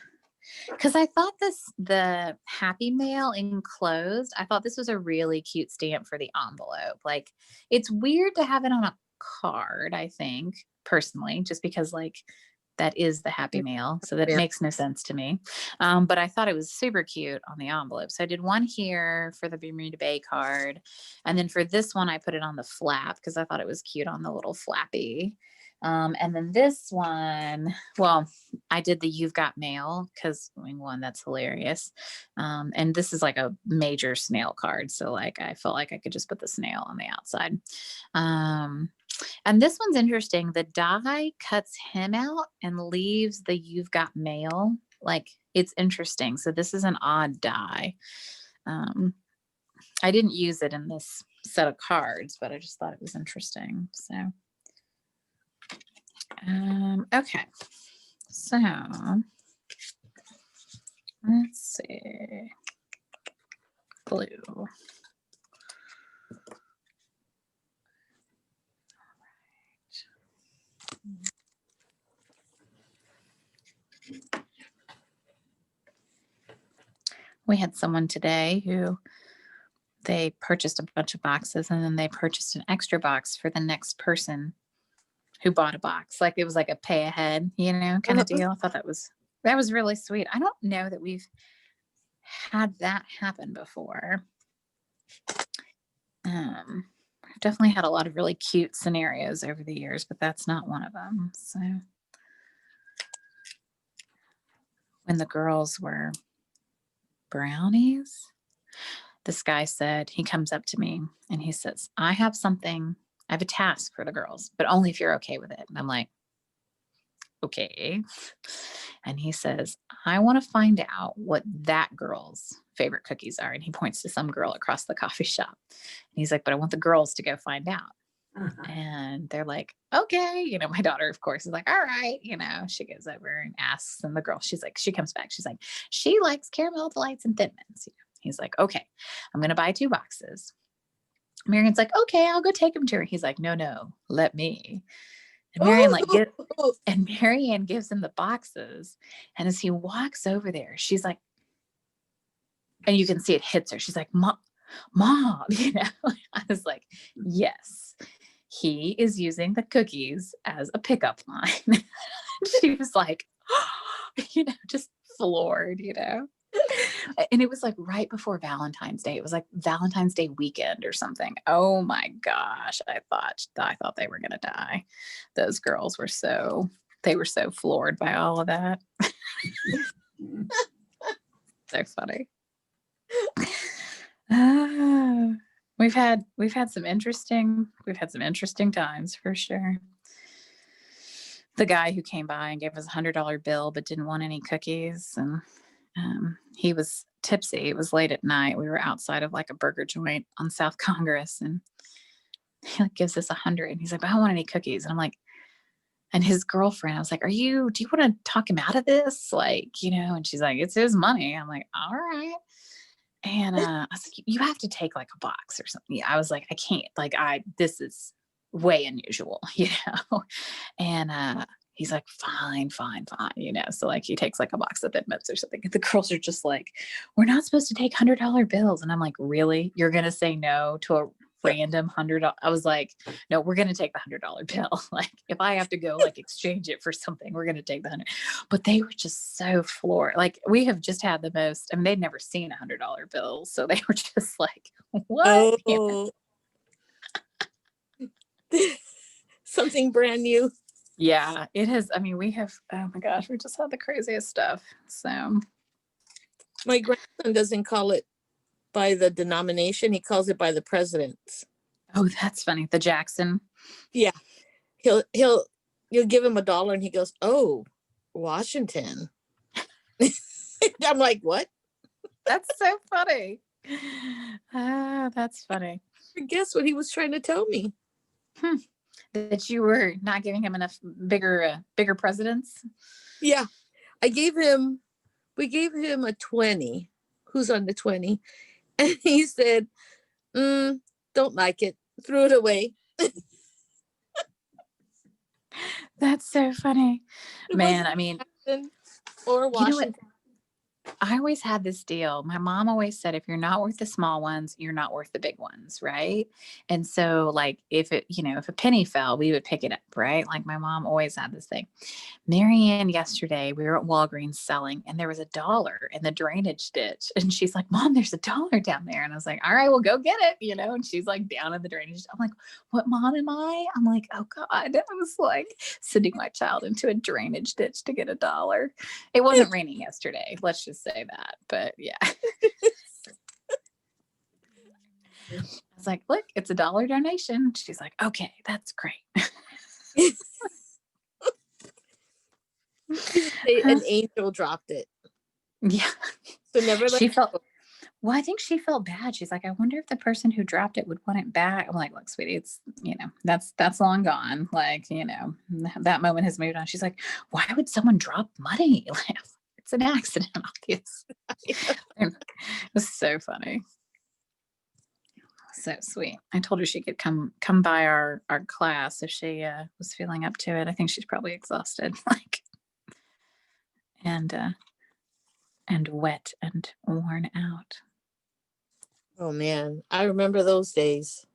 because I thought the Happy Mail enclosed, I thought this was a really cute stamp for the envelope. Like it's weird to have it on a card, I think, personally, just because like that is the Happy Mail. So that makes no sense to me. But I thought it was super cute on the envelope. So I did one here for the Bermuda Bay card. And then for this one, I put it on the flap because I thought it was cute on the little flappy. And then this one, well, I did the You've Got Mail because that's hilarious. And this is like a major snail card. So like, I felt like I could just put the snail on the outside. And this one's interesting. The die cuts him out and leaves the You've Got Mail. Like it's interesting. So this is an odd die. I didn't use it in this set of cards, but I just thought it was interesting. So, okay. So let's see. Blue. We had someone today who they purchased a bunch of boxes and then they purchased an extra box for the next person who bought a box. Like it was like a pay ahead, kind of deal. I thought that was really sweet. I don't know that we've had that happen before. I've definitely had a lot of really cute scenarios over the years, but that's not one of them. So when the girls were brownies, this guy said, he comes up to me and he says, I have a task for the girls, but only if you're okay with it. And I'm like, okay. And he says, I want to find out what that girl's favorite cookies are. And he points to some girl across the coffee shop. And he's like, but I want the girls to go find out. And they're like, okay. My daughter, of course, is like, all right. She goes over and asks, and the girl, she comes back. She's like, she likes caramel delights and Thin Mints. He's like, okay, I'm going to buy 2 boxes. Marion's like, okay, I'll go take them to her. He's like, no, let me. And Marianne gives him the boxes. And as he walks over there, she's like, and you can see it hits her. She's like, Mom, you know, I was like, yes, he is using the cookies as a pickup line. She was like, you know, just floored, you know. And it was like right before Valentine's Day. It was like Valentine's Day weekend or something. Oh my gosh. I thought they were gonna die. Those girls were so floored by all of that. So funny. We've had some interesting times for sure. The guy who came by and gave us $100 bill but didn't want any cookies, and he was tipsy. It was late at night. We were outside of like a burger joint on South Congress, and he like gives us $100, and he's like, I don't want any cookies. And I'm like, and his girlfriend, I was like, do you want to talk him out of this? Like, you know, and she's like, it's his money. I'm like, all right. And I was like, you have to take like a box or something. Yeah, I was like, I can't, like, this is way unusual, you know? And he's like, fine, you know? So like, he takes like a box of Thin Mints or something. And the girls are just like, we're not supposed to take $100 bills. And I'm like, really? You're going to say no to a random $100? I was like, no, we're going to take the $100 bill. Like, if I have to go like exchange it for something, we're going to take the 100. But they were just so floored. Like, we have just had the most, I mean, they'd never seen $100 bill. So they were just like, what? Oh. Something brand new. Yeah, it has. I mean, we have, oh my gosh, we just had the craziest stuff. So My grandson doesn't call it by the denomination. He calls it by the presidents. oh, that's funny. The Jackson. Yeah. You'll give him $1 and he goes, oh, Washington. I'm like, what? That's so funny. That's funny. Guess what he was trying to tell me? That you were not giving him enough bigger presidents. Yeah. We gave him a 20. Who's on the 20? And he said, don't like it. Threw it away. That's so funny. It Man, wasn't I mean, Jackson or you know what? Washington. I always had this deal. My mom always said, if you're not worth the small ones, you're not worth the big ones. Right. And so like, if a penny fell, we would pick it up. Right. Like, my mom always had this thing. Marianne, yesterday we were at Walgreens selling, and there was $1 in the drainage ditch. And she's like, Mom, there's $1 down there. And I was like, all right, well, go get it. You know? And she's like down in the drainage. I'm like, what, Mom, am I? I'm like, oh God. I was like sending my child into a drainage ditch to get $1. It wasn't raining yesterday. Let's just say that. But yeah. I was like, look, it's $1 donation. She's like, okay, that's great. An angel dropped it. Yeah. So never let She felt, well, I think she felt bad. She's like, I wonder if the person who dropped it would want it back. I'm like, look, sweetie, it's, you know, that's long gone. Like, you know, that moment has moved on. She's like, why would someone drop money? Like, it's an accident, obviously. It was so funny. So sweet. I told her she could come by our class if she was feeling up to it. I think she's probably exhausted, like, and wet and worn out. Oh man, I remember those days.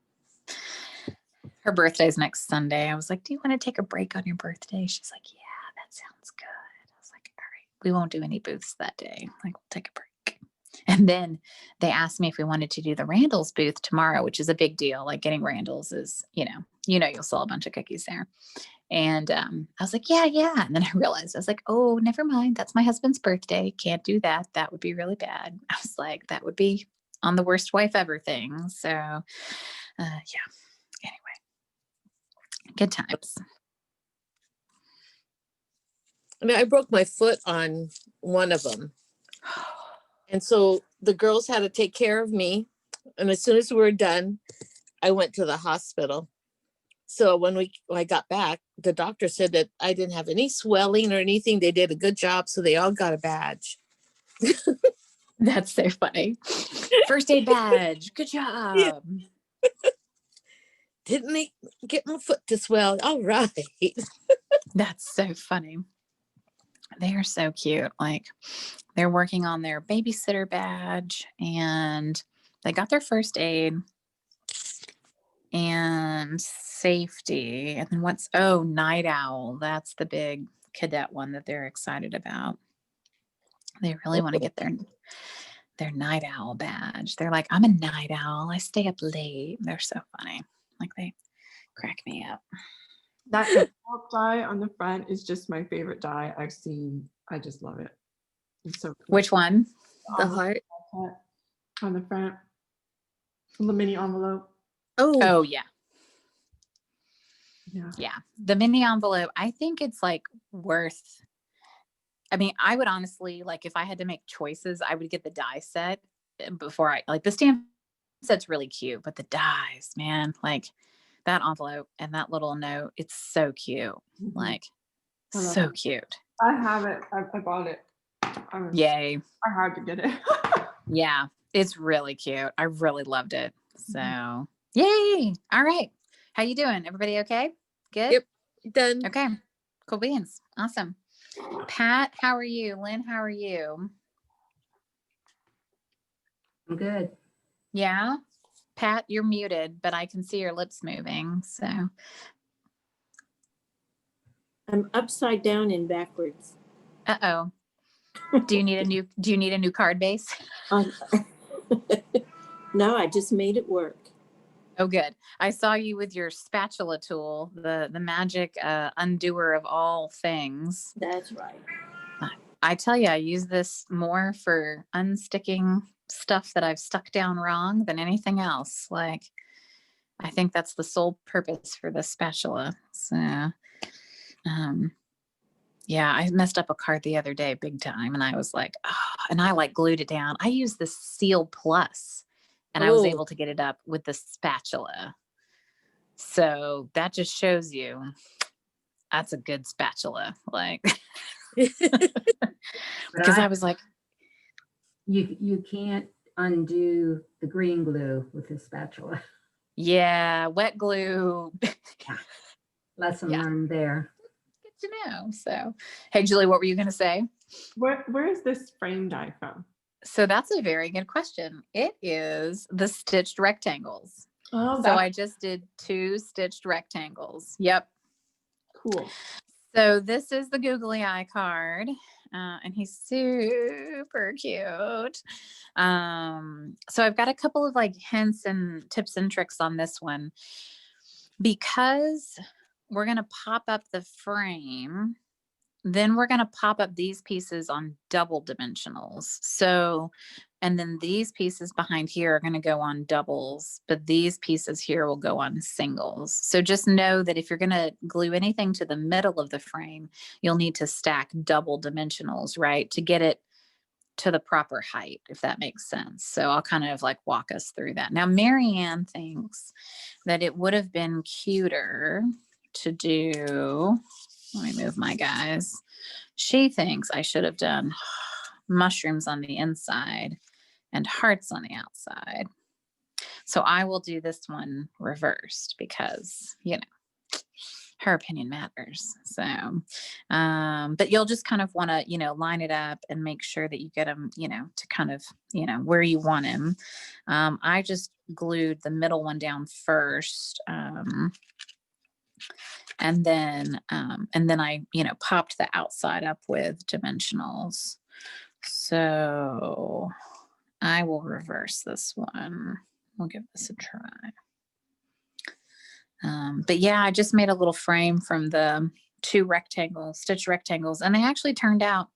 Her birthday's next Sunday. I was like, do you want to take a break on your birthday? She's like, yeah, that sounds good. I was like, all right, we won't do any booths that day. Like, we'll take a break. And then they asked me if we wanted to do the Randall's booth tomorrow, which is a big deal. Like, getting Randall's is, you'll sell a bunch of cookies there. And I was like, yeah. And then I realized, I was like, oh, never mind. That's my husband's birthday. Can't do that. That would be really bad. I was like, that would be on the worst wife ever thing. So yeah. Anyway, good times. I mean, I broke my foot on one of them. And so the girls had to take care of me. And as soon as we were done, I went to the hospital. So when I got back, the doctor said that I didn't have any swelling or anything. They did a good job. So they all got a badge. That's so funny. First aid badge. Good job. Yeah. didn't they get my foot to swell? All right. That's so funny. They are so cute. Like they're working on their babysitter badge and they got their first aid and safety. And then night owl. That's the big cadet one that they're excited about. They really want to get their night owl badge. They're like, I'm a night owl. I stay up late. They're so funny. Like they crack me up. That envelope die on the front is just my favorite die I've seen. I just love it. It's so cool. Which one? The heart. On the front. The mini envelope. Oh yeah. Yeah. Yeah. The mini envelope, I think it's like worth, I mean, I would honestly, like if I had to make choices, I would get the die set before I like the stamp set's really cute, but the dies, man, like that envelope and that little note, it's so cute. Mhm. Like I love so it. cute. I have it. I bought it. Yay. I had to get it. Yeah. It's really cute. I really loved it. So Mhm. yay. All right. How you doing? Everybody okay? Good? Yep. Done. Okay. Cool beans. Awesome. Pat, how are you? Lynn, how are you? I'm good. Yeah. Pat, you're muted, but I can see your lips moving. So I'm upside down and backwards. uh-oh. Do you need a new card base? No, I just made it work. Oh, good. I saw you with your spatula tool, the magic undoer of all things. That's right. I tell you, I use this more for unsticking stuff that I've stuck down wrong than anything else. Like, I think that's the sole purpose for the spatula. So, yeah, I messed up a card the other day big time. And I was like, oh, and I like glued it down. I used the Seal Plus and I was Oh. able to get it up with the spatula. So that just shows you that's a good spatula. Like, because I was like, You can't undo the green glue with the spatula. yeah, wet glue. Lesson Yeah. learned there. Good to know. So, hey, Julie, what were you going to say? Where is this frame die from? So that's a very good question. It is the stitched rectangles. Oh, So I just did 2 stitched rectangles. Yep. cool. So this is the googly eye card. And he's super cute. So I've got a couple of like hints and tips and tricks on this one because we're going to pop up the frame. Then we're going to pop up these pieces on double dimensionals. So, and then these pieces behind here are going to go on doubles, but these pieces here will go on singles. So just know that if you're going to glue anything to the middle of the frame, you'll need to stack double dimensionals, right? To get it to the proper height, if that makes sense. So I'll kind of like walk us through that. Now, Marianne thinks that it would have been cuter to do, let me move my guys. She thinks I should have done mushrooms on the inside and hearts on the outside. So I will do this one reversed because, you know, her opinion matters. So, but you'll just kind of want to, you know, line it up and make sure that you get them, you know, to kind of, you know, where you want him. I just glued the middle one down first. And then I, you know, popped the outside up with dimensionals. So I will reverse this one. We'll give this a try. But yeah, I just made a little frame from the 2 rectangles, stitch rectangles, and they actually turned out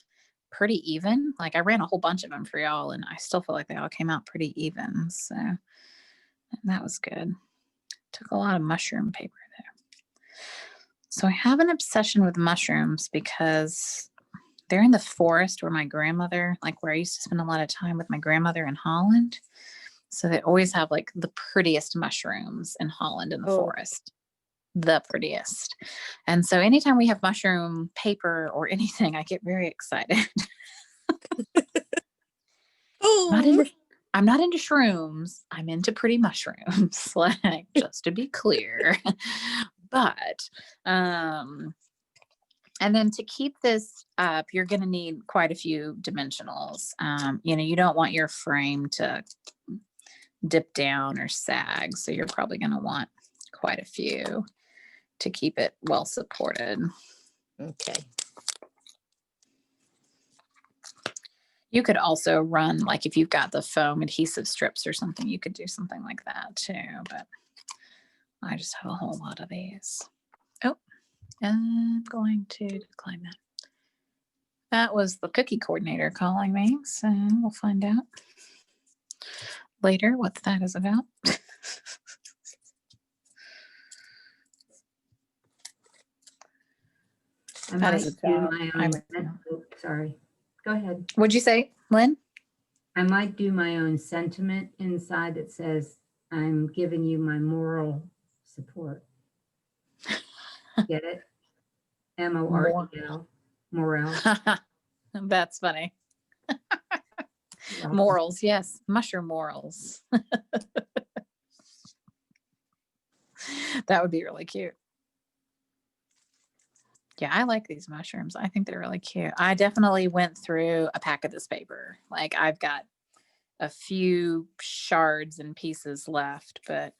pretty even. Like I ran a whole bunch of them for y'all and I still feel like they all came out pretty even. So that was good. Took a lot of mushroom paper there. So I have an obsession with mushrooms because they're in the forest where my grandmother, like where I used to spend a lot of time with my grandmother in Holland. So they always have like the prettiest mushrooms in Holland in the forest, the prettiest. And so anytime we have mushroom paper or anything, I get very excited. Oh, I'm not into shrooms. I'm into pretty mushrooms, like just to be clear. But and then to keep this up, you're going to need quite a few dimensionals. You don't want your frame to dip down or sag. So you're probably going to want quite a few to keep it well supported. Okay. You could also run, like if you've got the foam adhesive strips or something, you could do something like that too. But I just have a whole lot of these. Oh, I'm going to decline that. That was the cookie coordinator calling me, so we'll find out later what that is about. I That might is a do job. my I own. would do. Oh, sorry. Go ahead. What'd you say, Lynn? I might do my own sentiment inside that says, I'm giving you my moral support. Get it? MOREL. Morale. That's funny. Well, Morals, yes. Mushroom morals. That would be really cute. Yeah, I like these mushrooms. I think they're really cute. I definitely went through a pack of this paper. Like I've got a few shards and pieces left, but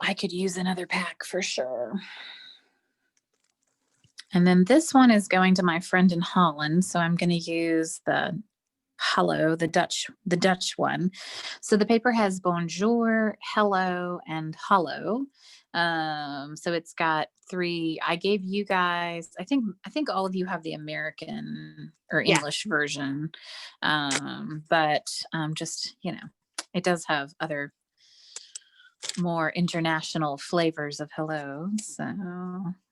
I could use another pack for sure. And then this one is going to my friend in Holland. So I'm going to use the hello, the Dutch one. So the paper has bonjour, hello, and hello. So it's got 3. I gave you guys, I think all of you have the American or Yeah. English version. But just, it does have other more international flavors of hello. So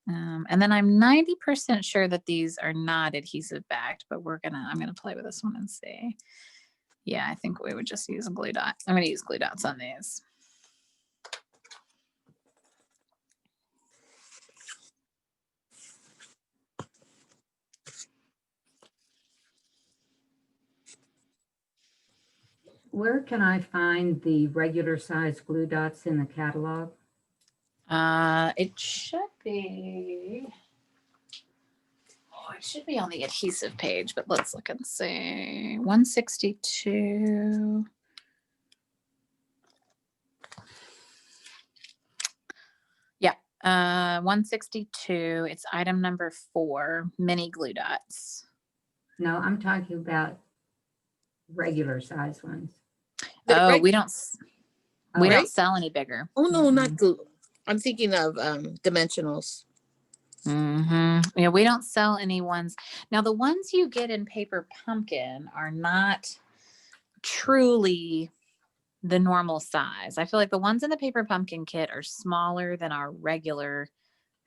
and then I'm 90% sure that these are not adhesive backed, but I'm gonna play with this one and see. Yeah, I think we would just use a glue dot. I'm gonna use glue dots on these. where can I find the regular size glue dots in the catalog? It should be. Oh, it should be on the adhesive page, but let's look and see. 162. Yeah, 162. It's item number 4, mini glue dots. No, I'm talking about regular size ones. The Oh, reg- we don't Right? sell any bigger. Oh no, not Mhm. glue. I'm thinking of dimensionals. Yeah, we don't sell any ones. Now, the ones you get in Paper Pumpkin are not truly the normal size. I feel like the ones in the Paper Pumpkin kit are smaller than our regular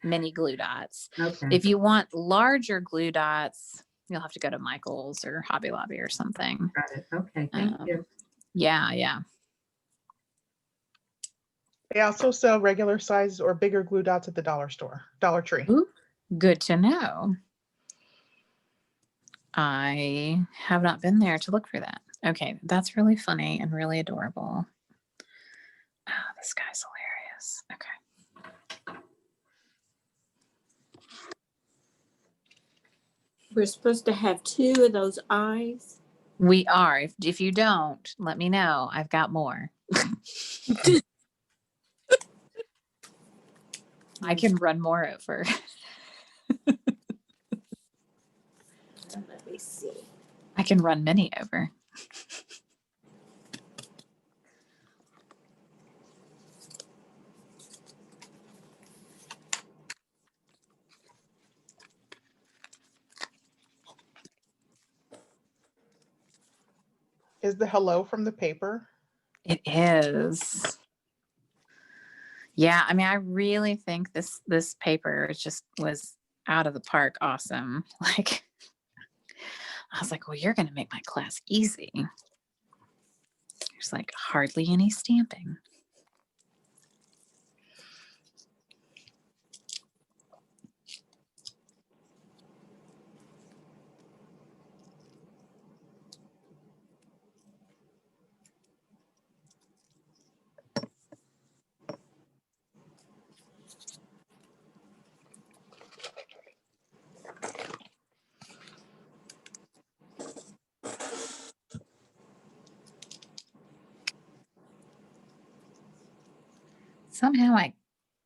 mini glue dots. Okay. If you want larger glue dots, you'll have to go to Michael's or Hobby Lobby or something. Got it. Okay. Thank you. Yeah. They also sell regular size or bigger glue dots at the dollar store, Dollar Tree. Ooh, good to know. I have not been there to look for that. Okay, that's really funny and really adorable. Oh, this guy's hilarious. Okay. We're supposed to have 2 of those eyes. We are. If you don't, let me know. I've got more. I can run more over. Let me see. I can run many over. Is the hello from the paper? It is. Yeah, I mean, I really think this paper just was out of the park awesome. Like, I was like, well, you're gonna make my class easy. There's like hardly any stamping. somehow I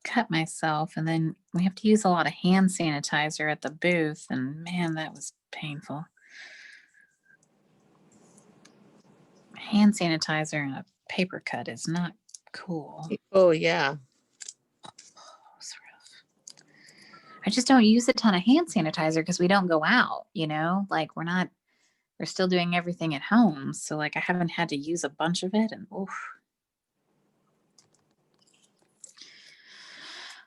cut myself, and then we have to use a lot of hand sanitizer at the booth, and man, that was painful. Hand sanitizer and a paper cut is not cool. Oh, yeah. It's rough. I just don't use a ton of hand sanitizer because we don't go out, like we're still doing everything at home. So like I haven't had to use a bunch of it, and oof.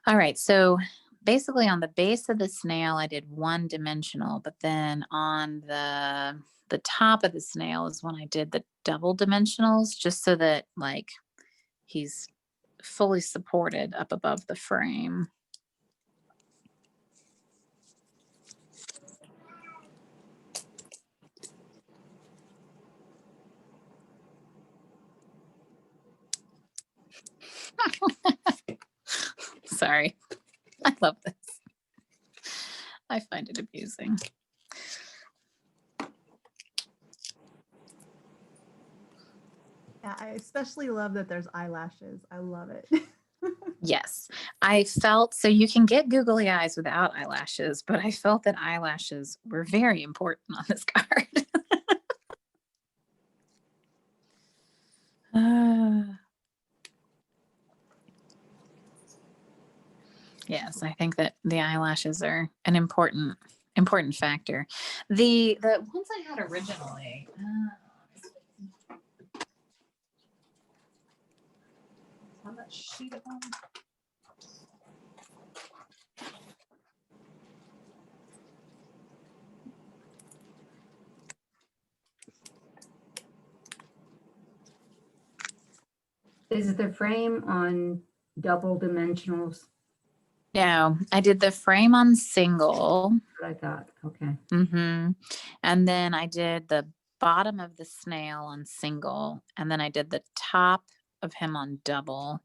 All right, so basically on the base of the snail, I did one dimensional, but then on the top of the snail is when I did the double dimensionals, just so that like he's fully supported up above the frame. Sorry. I love this. I find it amusing. Yeah, I especially love that there's eyelashes. I love it. Yes. I felt, so you can get googly eyes without eyelashes, but I felt that eyelashes were very important on this card. Yes, I think that the eyelashes are an important factor. The ones I had originally. How much sheet of them? Is the frame on double dimensionals? No, I did the frame on single. What I thought, okay. And then I did the bottom of the snail on single, and then I did the top of him on double,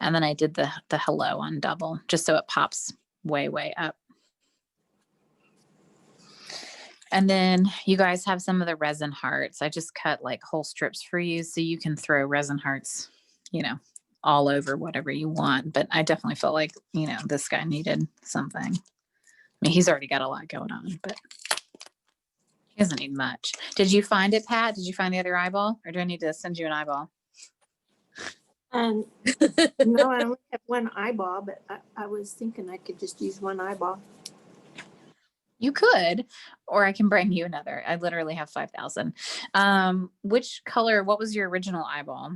and then I did the hello on double, just so it pops way, way up. And then you guys have some of the resin hearts. I just cut like whole strips for you, so you can throw resin hearts, all over whatever you want. But I definitely felt like, this guy needed something. I mean, he's already got a lot going on, but he doesn't need much. Did you find it, Pat? Did you find the other eyeball, or do I need to send you an eyeball? And no, I only have one eyeball, but I was thinking I could just use one eyeball. You could, or I can bring you another. I literally have 5,000. Which color, what was your original eyeball?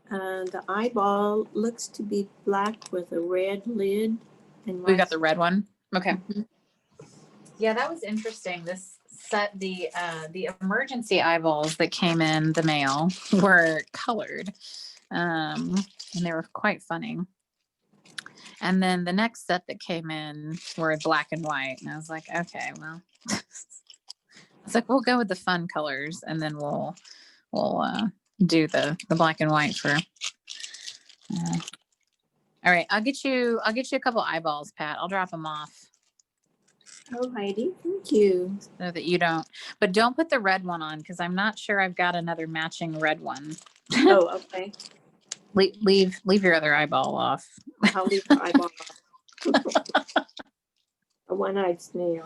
The eyeball looks to be black with a red lid. And We got the red one. Okay. Mhm. Yeah, that was interesting. This set, the emergency eyeballs that came in the mail were colored, and they were quite funny. And then the next set that came in were black and white, and I was like, okay, well, it's like we'll go with the fun colors, and then we'll do the black and white for. All right, I'll get you a couple eyeballs, Pat. I'll drop them off. Oh, Heidi, thank you. So that you don't, but don't put the red one on, because I'm not sure I've got another matching red one. Oh, okay. Leave your other eyeball off. I'll leave the eyeball off. A one-eyed snail.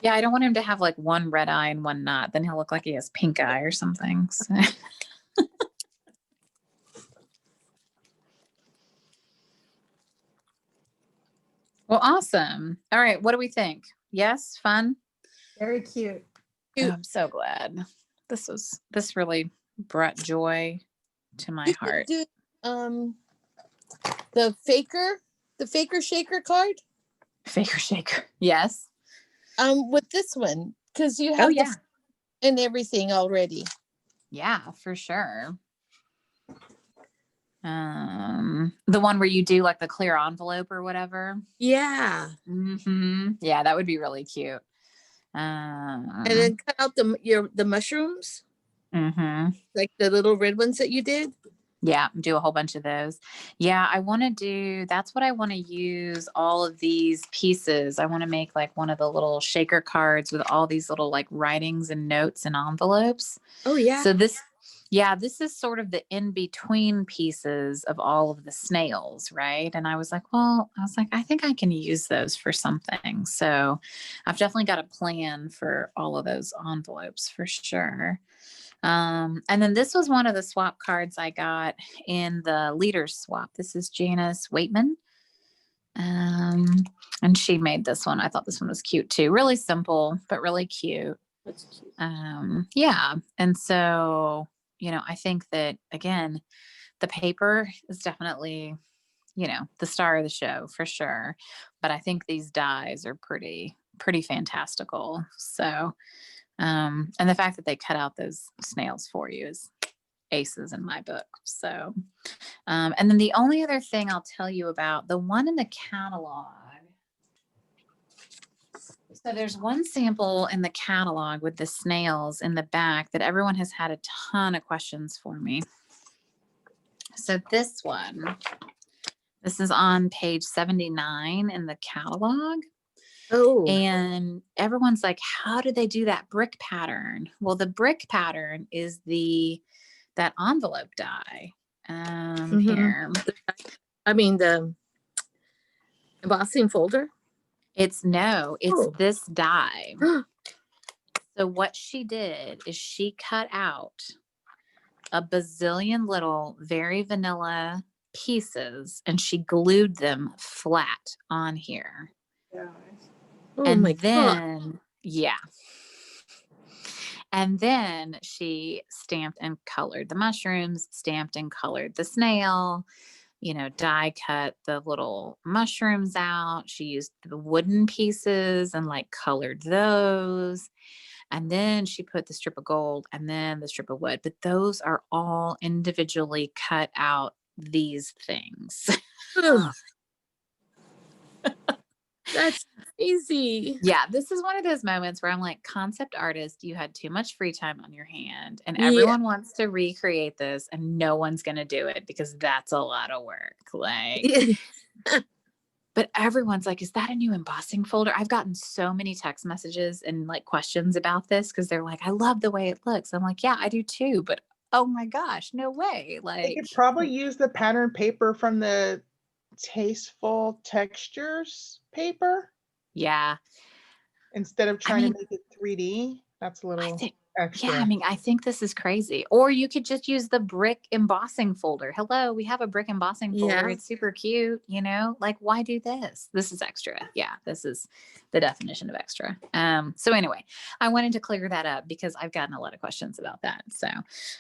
Yeah, I don't want him to have like one red eye and one not. Then he'll look like he has pink eye or something. So. Well, awesome. All right, what do we think? Yes, fun? Very cute. Oh, I'm so glad. This really brought joy to my heart. Do, the faker shaker card. Faker shaker. Yes. With this one, because you have yeah. and everything already. Yeah, for sure. The one where you do like the clear envelope or whatever. Yeah. Yeah, that would be really cute. And then cut out the mushrooms, like the little red ones that you did. Yeah, do a whole bunch of those. Yeah, that's what I want to use all of these pieces. I want to make like one of the little shaker cards with all these little like writings and notes and envelopes. Oh yeah. So yeah, this is sort of the in-between pieces of all of the snails, right? And I was like, I think I can use those for something. So I've definitely got a plan for all of those envelopes for sure. And then this was one of the swap cards I got in the leaders swap. This is Janice Waitman. And she made this one. I thought this one was cute too. Really simple, but really cute. That's cute. Yeah. And so, I think that again, the paper is definitely, the star of the show for sure. But I think these dies are pretty fantastical. So, and the fact that they cut out those snails for you is aces in my book. So, and then the only other thing I'll tell you about the one in the catalog. So there's one sample in the catalog with the snails in the back that everyone has had a ton of questions for me. So this is on page 79 in the catalog. Oh, And everyone's like, how did they do that brick pattern? Well, the brick pattern is that envelope die. Here. I mean, the embossing folder. It's Oh. this die. So what she did is she cut out a bazillion little very vanilla pieces and she glued them flat on here. Oh And my God. then, yeah. And then she stamped and colored the mushrooms, stamped and colored the snail, die cut the little mushrooms out. She used the wooden pieces and like colored those. And then she put the strip of gold and then the strip of wood. But those are all individually cut out these things. Ugh. That's easy. Yeah, this is one of those moments where I'm like, concept artist, you had too much free time on your hand and Yeah. everyone wants to recreate this and no one's going to do it because that's a lot of work. Like, Yeah. but everyone's like, is that a new embossing folder? I've gotten so many text messages and like questions about this because they're like, I love the way it looks. I'm like, yeah, I do too. But oh my gosh, no way. They Like, could probably use the pattern paper from the Tasteful Textures paper yeah. instead of trying mean, to make it 3D. That's a little extra. Yeah, I mean, I think this is crazy. Or you could just use the brick embossing folder. Hello, we have a brick embossing folder. Yeah. It's super cute, like why do this? This is extra. Yeah, this is the definition of extra. So anyway, I wanted to clear that up because I've gotten a lot of questions about that. So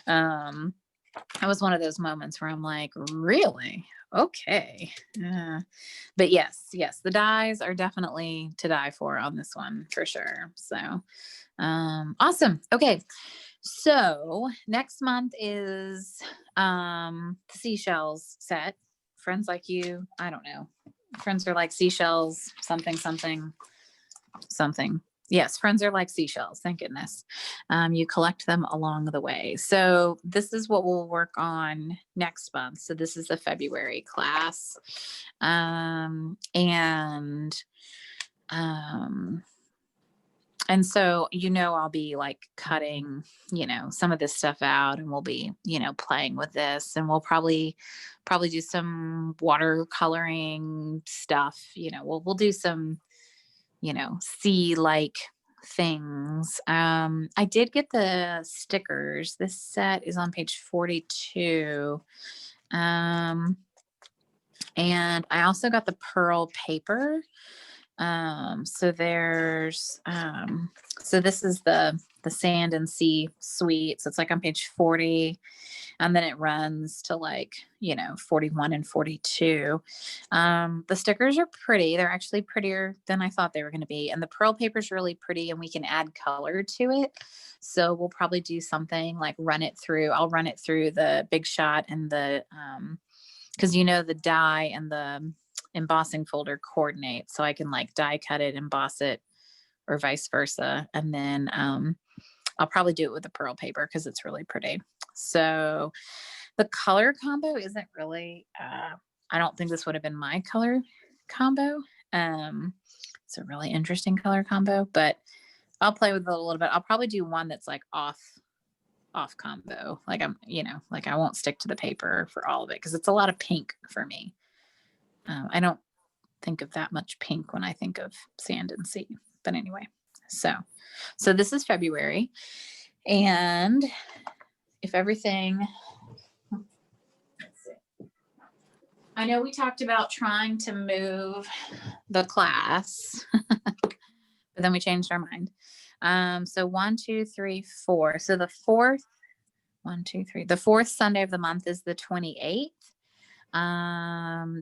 that was one of those moments where I'm like, really? Okay. But yes, the dies are definitely to die for on this one for sure. So awesome. Okay. So next month is the seashells set. Friends like you, I don't know. Friends are like seashells, something. Yes, friends are like seashells. Thank goodness. You collect them along the way. So this is what we'll work on next month. So this is the February class. And so, I'll be like cutting, some of this stuff out and we'll be, playing with this and we'll probably do some watercoloring stuff. We'll do some, sea like things. I did get the stickers. This set is on page 42. And I also got the pearl paper. So there's, so this is the sand and sea suite. So it's like on page 40 and then it runs to like, 41 and 42. The stickers are pretty. They're actually prettier than I thought they were going to be. And the pearl paper is really pretty and we can add color to it. So we'll probably do something like I'll run it through the Big Shot and the, cause the die and the embossing folder coordinate. So I can like die cut it, emboss it or vice versa. And then, I'll probably do it with the pearl paper cause it's really pretty. So the color combo isn't really, I don't think this would have been my color combo. It's a really interesting color combo, but I'll play with it a little bit. I'll probably do one that's like off off combo. Like like I won't stick to the paper for all of it because it's a lot of pink for me. I don't think of that much pink when I think of sand and sea. But anyway, so this is February. And if everything, let's see. I know we talked about trying to move the class, but then we changed our mind. So 1, 2, 3, 4. So the fourth Sunday of the month is the 28th.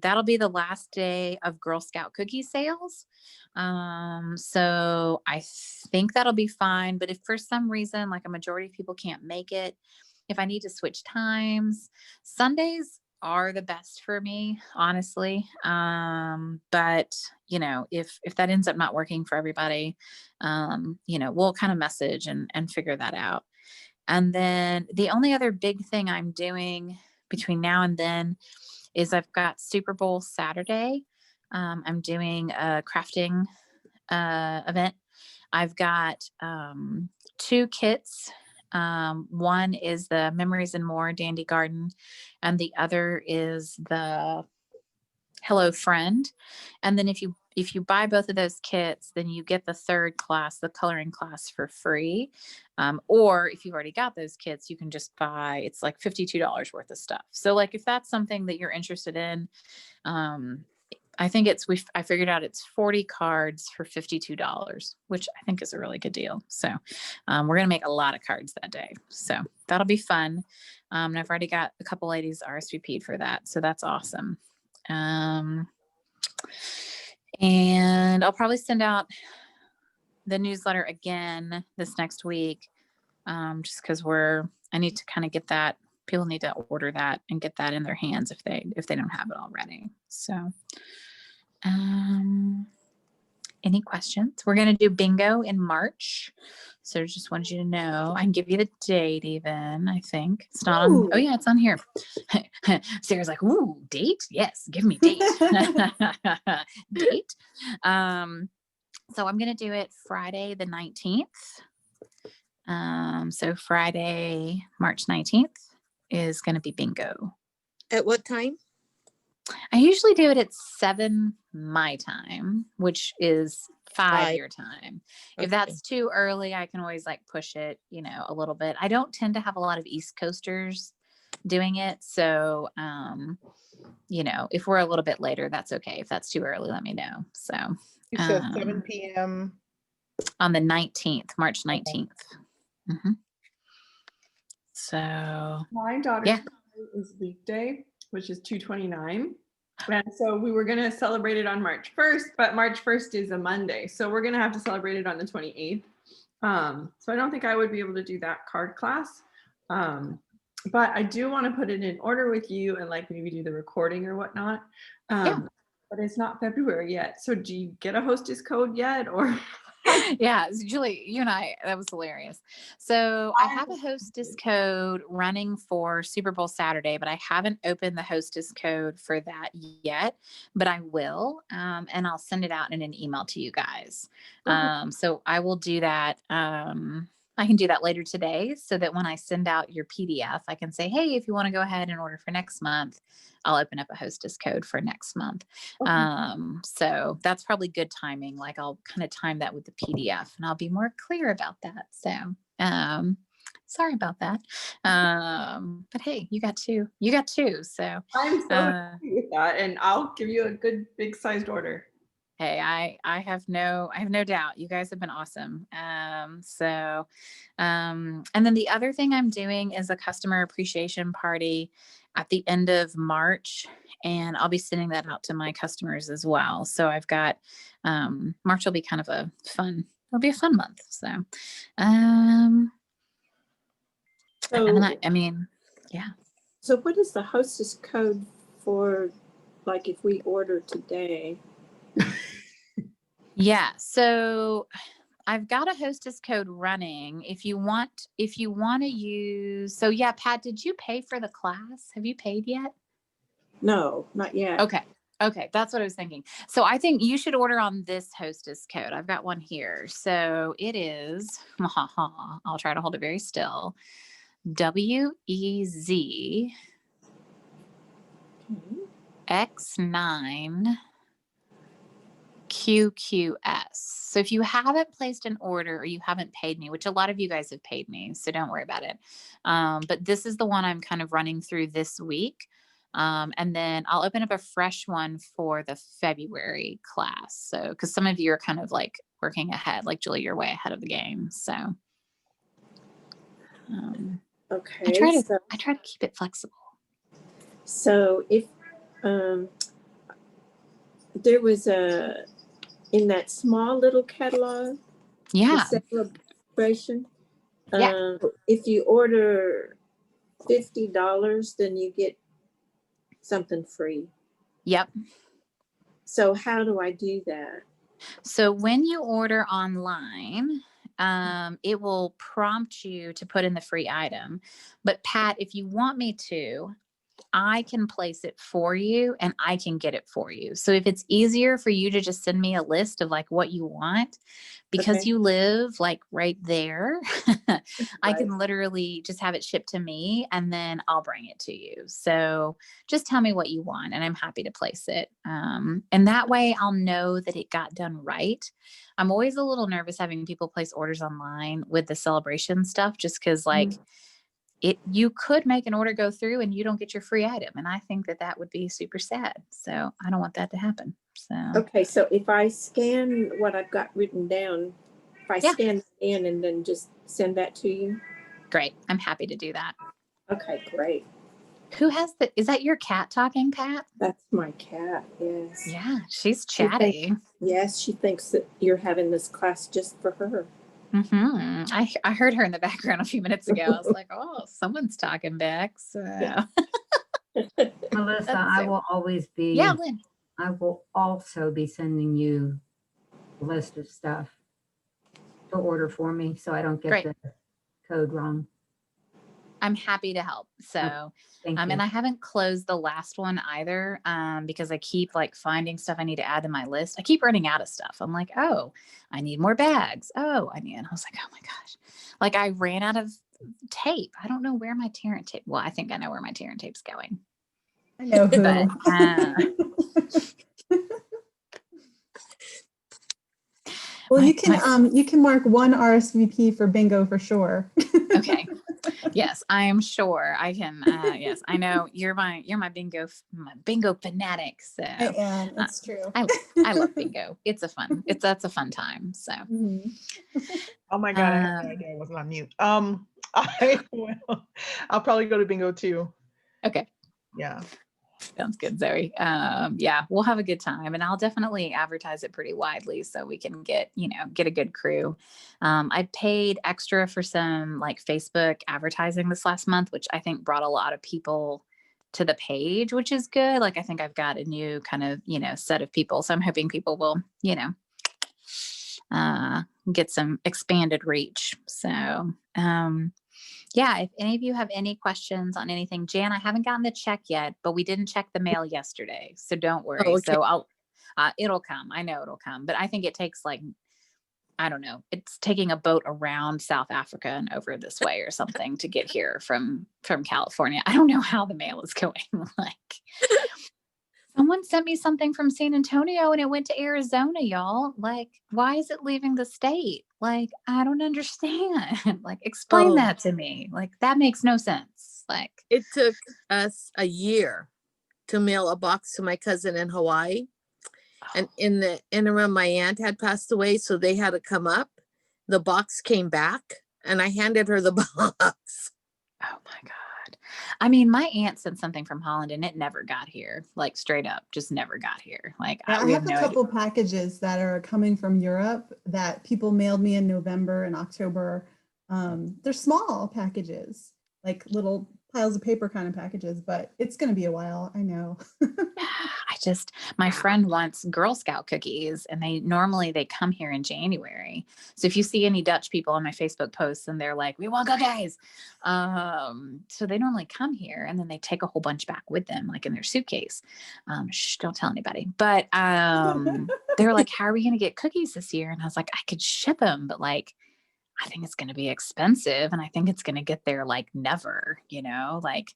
That'll be the last day of Girl Scout cookie sales. So I think that'll be fine. But if for some reason, like a majority of people can't make it, if I need to switch times, Sundays are the best for me, honestly. But if that ends up not working for everybody, we'll kind of message and figure that out. And then the only other big thing I'm doing between now and then is I've got Super Bowl Saturday. I'm doing a crafting event. I've got 2 kits. One is the Memories and More Dandy Garden, and the other is the Hello Friend. And then if you buy both of those kits, then you get the third class, the coloring class, for free. Or if you've already got those kits, you can just buy, it's like $52 worth of stuff. So like if that's something that you're interested in, I think I figured out it's 40 cards for $52, which I think is a really good deal. So we're going to make a lot of cards that day. So that'll be fun. And I've already got a couple ladies RSVP'd for that. So that's awesome. And I'll probably send out the newsletter again this next week, just because I need to kind of get that. People need to order that and get that in their hands if they don't have it already. So, any questions? We're going to do bingo in March. So just wanted you to know. I can give you the date even, I think. It's not on. Oh, yeah, it's on here. Sarah's like, ooh, date? Yes, give me date. Date. So I'm going to do it Friday the 19th. So Friday, March 19th is going to be bingo. At what time? I usually do it at 7 my time, which is 5 your time. Okay. If that's too early, I can always like push it, a little bit. I don't tend to have a lot of East Coasters doing it. So, if we're a little bit later, that's okay. If that's too early, let me know. So You said 7 p.m. on the 19th, March 19th. Okay. Mm-hmm. So My daughter's birthday is leap day, which is 2/29. And so we were going to celebrate it on March 1st, but March 1st is a Monday. So we're going to have to celebrate it on the 28th. So I don't think I would be able to do that card class. But I do want to put it in order with you and like maybe do the recording or whatnot. But it's not February yet. So do you get a hostess code yet or? Yeah, Julie, you and I, that was hilarious. So I have a hostess code running for Super Bowl Saturday, but I haven't opened the hostess code for that yet, but I will. And I'll send it out in an email to you guys. So I will do that. I can do that later today so that when I send out your PDF, I can say, hey, if you want to go ahead and order for next month, I'll open up a hostess code for next month. So that's probably good timing. Like I'll kind of time that with the PDF and I'll be more clear about that. So, sorry about that. But hey, you got two. So I'm so happy with that. And I'll give you a good big sized order. Hey, I have no doubt. You guys have been awesome. And then the other thing I'm doing is a customer appreciation party at the end of March, and I'll be sending that out to my customers as well. So I've got, March will be kind of it'll be a fun month. So, and then yeah. So what is the hostess code for, like, if we order today? Yeah. So I've got a hostess code running. If you want to use, so yeah, Pat, did you pay for the class? Have you paid yet? No, not yet. Okay. That's what I was thinking. So I think you should order on this hostess code. I've got one here. So it is, I'll try to hold it very still. WEZ X9 QQS. So if you haven't placed an order or you haven't paid me, which a lot of you guys have paid me, so don't worry about it. But this is the one I'm kind of running through this week. And then I'll open up a fresh one for the February class. So, because some of you are kind of like working ahead, like Julie, you're way ahead of the game. So Okay. I try to keep it flexible. So if there was in that small little catalog, Yeah. the celebration, Yeah. if you order $50, then you get something free. Yep. So how do I do that? So when you order online, it will prompt you to put in the free item. But Pat, if you want me to, I can place it for you and I can get it for you. So if it's easier for you to just send me a list of like what you want, because Okay. you live like right there, I Right. can literally just have it shipped to me and then I'll bring it to you. So just tell me what you want and I'm happy to place it. And that way I'll know that it got done right. I'm always a little nervous having people place orders online with the celebration stuff, just because like you could make an order go through and you don't get your free item. And I think that that would be super sad. So I don't want that to happen. So, Okay. So if I scan what I've got written down, if I Yeah. scan it in and then just send that to you. great. I'm happy to do that. Okay, great. Is that your cat talking, Pat? That's my cat. Yes. Yeah, she's She thinks- chatty. Yes, she thinks that you're having this class just for her. I heard her in the background a few minutes ago. I was like, oh, someone's talking back. So Melissa, That's I so- will always be, yeah, Lynn. I will also be sending you a list of stuff to order for me so I don't get Great. the code wrong. I'm happy to help. So, Thank you. and I haven't closed the last one either, because I keep like finding stuff I need to add to my list. I keep running out of stuff. I'm like, oh, I need more bags. Oh, and I was like, oh my gosh, like I ran out of tape. I don't know where my Tarrant tape. Well, I think I know where my Tarrant tape's going. I know who. But well, my- you can mark one RSVP for bingo for sure. okay. Yes, I am sure I can. Yes, I know you're my bingo fanatic. So I am. It's true. I love bingo. That's a fun time. So Mhm. Oh my God, I have no idea I wasn't on mute. I'll probably go to bingo too. okay. Yeah. Sounds good, Zoe. Yeah, we'll have a good time and I'll definitely advertise it pretty widely so we can get a good crew. I paid extra for some like Facebook advertising this last month, which I think brought a lot of people to the page, which is good. Like I think I've got a new kind of, set of people. So I'm hoping people will, get some expanded reach. So, yeah, if any of you have any questions on anything, Jan, I haven't gotten the check yet, but we didn't check the mail yesterday. So don't worry. Oh, okay. So it'll come. I know it'll come, but I think it takes like, I don't know, it's taking a boat around South Africa and over this way or something to get here from California. I don't know how the mail is going. Like someone sent me something from San Antonio and it went to Arizona, y'all. Like, why is it leaving the state? Like, I don't understand. Like, explain Oh. that to me. Like, that makes no sense. Like, It took us a year to mail a box to my cousin in Hawaii. And in the interim, my aunt had passed away, so they had to come up. The box came back and I handed her the box. oh my God. I mean, my aunt sent something from Holland and it never got here. Like, straight up, just never got here. Like, Yeah, I we have no a idea. couple packages that are coming from Europe that people mailed me in November and October. They're small packages, like little piles of paper kind of packages, but it's going to be a while. I know. My friend wants Girl Scout cookies and they come here in January. So if you see any Dutch people on my Facebook posts and they're like, we want cookies. So they normally come here and then they take a whole bunch back with them, like in their suitcase. Shh, don't tell anybody. But they're like, how are we going to get cookies this year? And I was like, I could ship them, but like, I think it's going to be expensive, and I think it's going to get there like never, like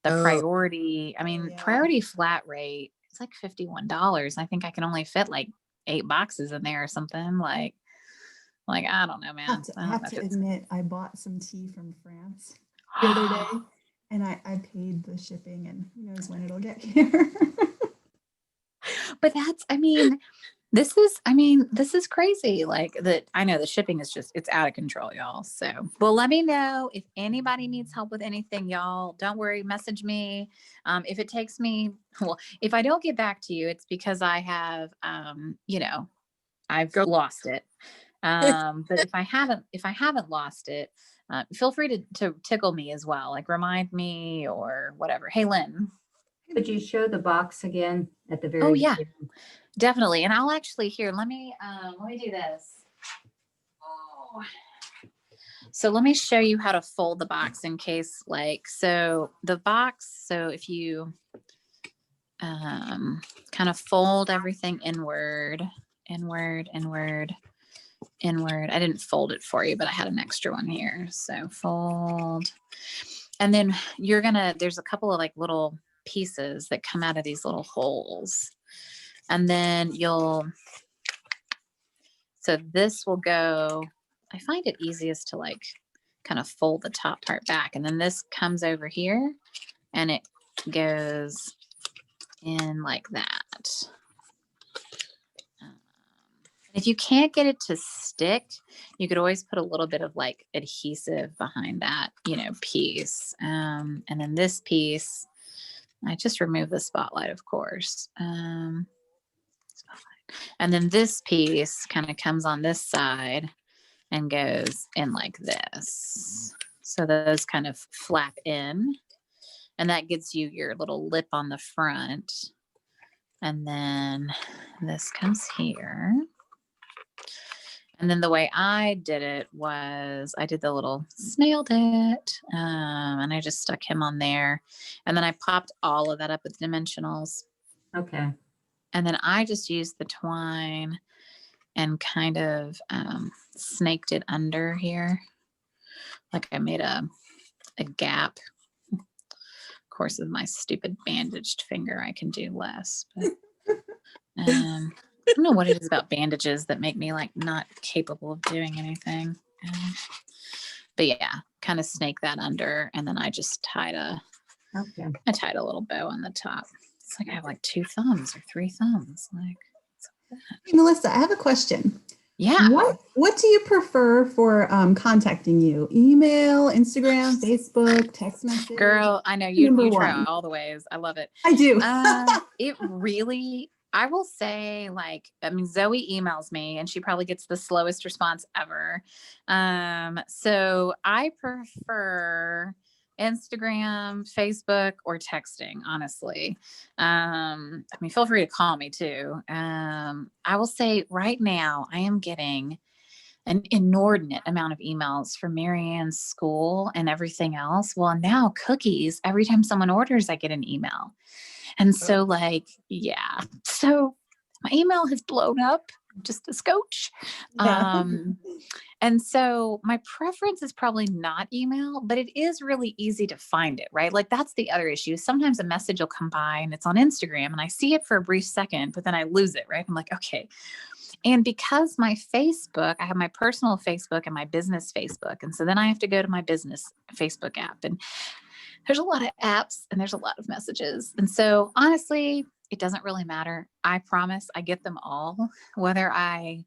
the Oh. priority. I mean, Yeah. priority flat rate, it's like $51. I think I can only fit like 8 boxes in there or something. Like I don't know, man. I I don't have know if to it's admit, I bought some tea from France the other day, and I paid the shipping, and who knows when it'll get here. But this is crazy. Like that, I know the shipping is it's out of control, y'all. So, well, let me know if anybody needs help with anything, y'all. Don't worry, message me. If it takes me, well, if I don't get back to you, it's because I have, I've Go. lost it. But if I haven't lost it, feel free to tickle me as well. Like remind me or whatever. Hey, Lynn. Could you show the box again at the very Oh yeah. beginning? Definitely. And I'll actually let me do this. Oh. So let me show you how to fold the box in case so the box, so if you kind of fold everything inward. I didn't fold it for you, but I had an extra one here. So fold. And then there's a couple of like little pieces that come out of these little holes. And then so this will go, I find it easiest to like kind of fold the top part back. And then this comes over here and it goes in like that. If you can't get it to stick, you could always put a little bit of like adhesive behind that, piece. And then this piece, I just removed the spotlight, of course. And then this piece kind of comes on this side and goes in like this. So those kind of flap in, and that gives you your little lip on the front. And then this comes here. And then the way I did it was I did the little snailed it, and I just stuck him on there. And then I popped all of that up with dimensionals. Okay. And then I just used the twine and kind of snaked it under here. Like I made a gap. Of course, with my stupid bandaged finger, I can do less. But I don't know what it is about bandages that make me like not capable of doing anything. But yeah, kind of snake that under, and then I just tied a little bow on the top. It's like I have like 2 thumbs or 3 thumbs. Like, Hey, Melissa, I have a question. yeah. What do you prefer for contacting you? Email, Instagram, Facebook, text message? Girl, I know you Number try one. all the ways. I love it. I do. It really, I will say, Zoe emails me and she probably gets the slowest response ever. So I prefer Instagram, Facebook, or texting, honestly. Feel free to call me too. I will say right now I am getting an inordinate amount of emails for Marianne's school and everything else. Well, now cookies, every time someone orders, I get an email. And so so my email has blown up just a scotch. Yeah. And so my preference is probably not email, but it is really easy to find it, right? Like that's the other issue. Sometimes a message will come by and it's on Instagram and I see it for a brief second, but then I lose it, right? I'm like, okay. And because my Facebook, I have my personal Facebook and my business Facebook. And so then I have to go to my business Facebook app, and there's a lot of apps and there's a lot of messages. And so honestly, it doesn't really matter. I promise I get them all. Whether I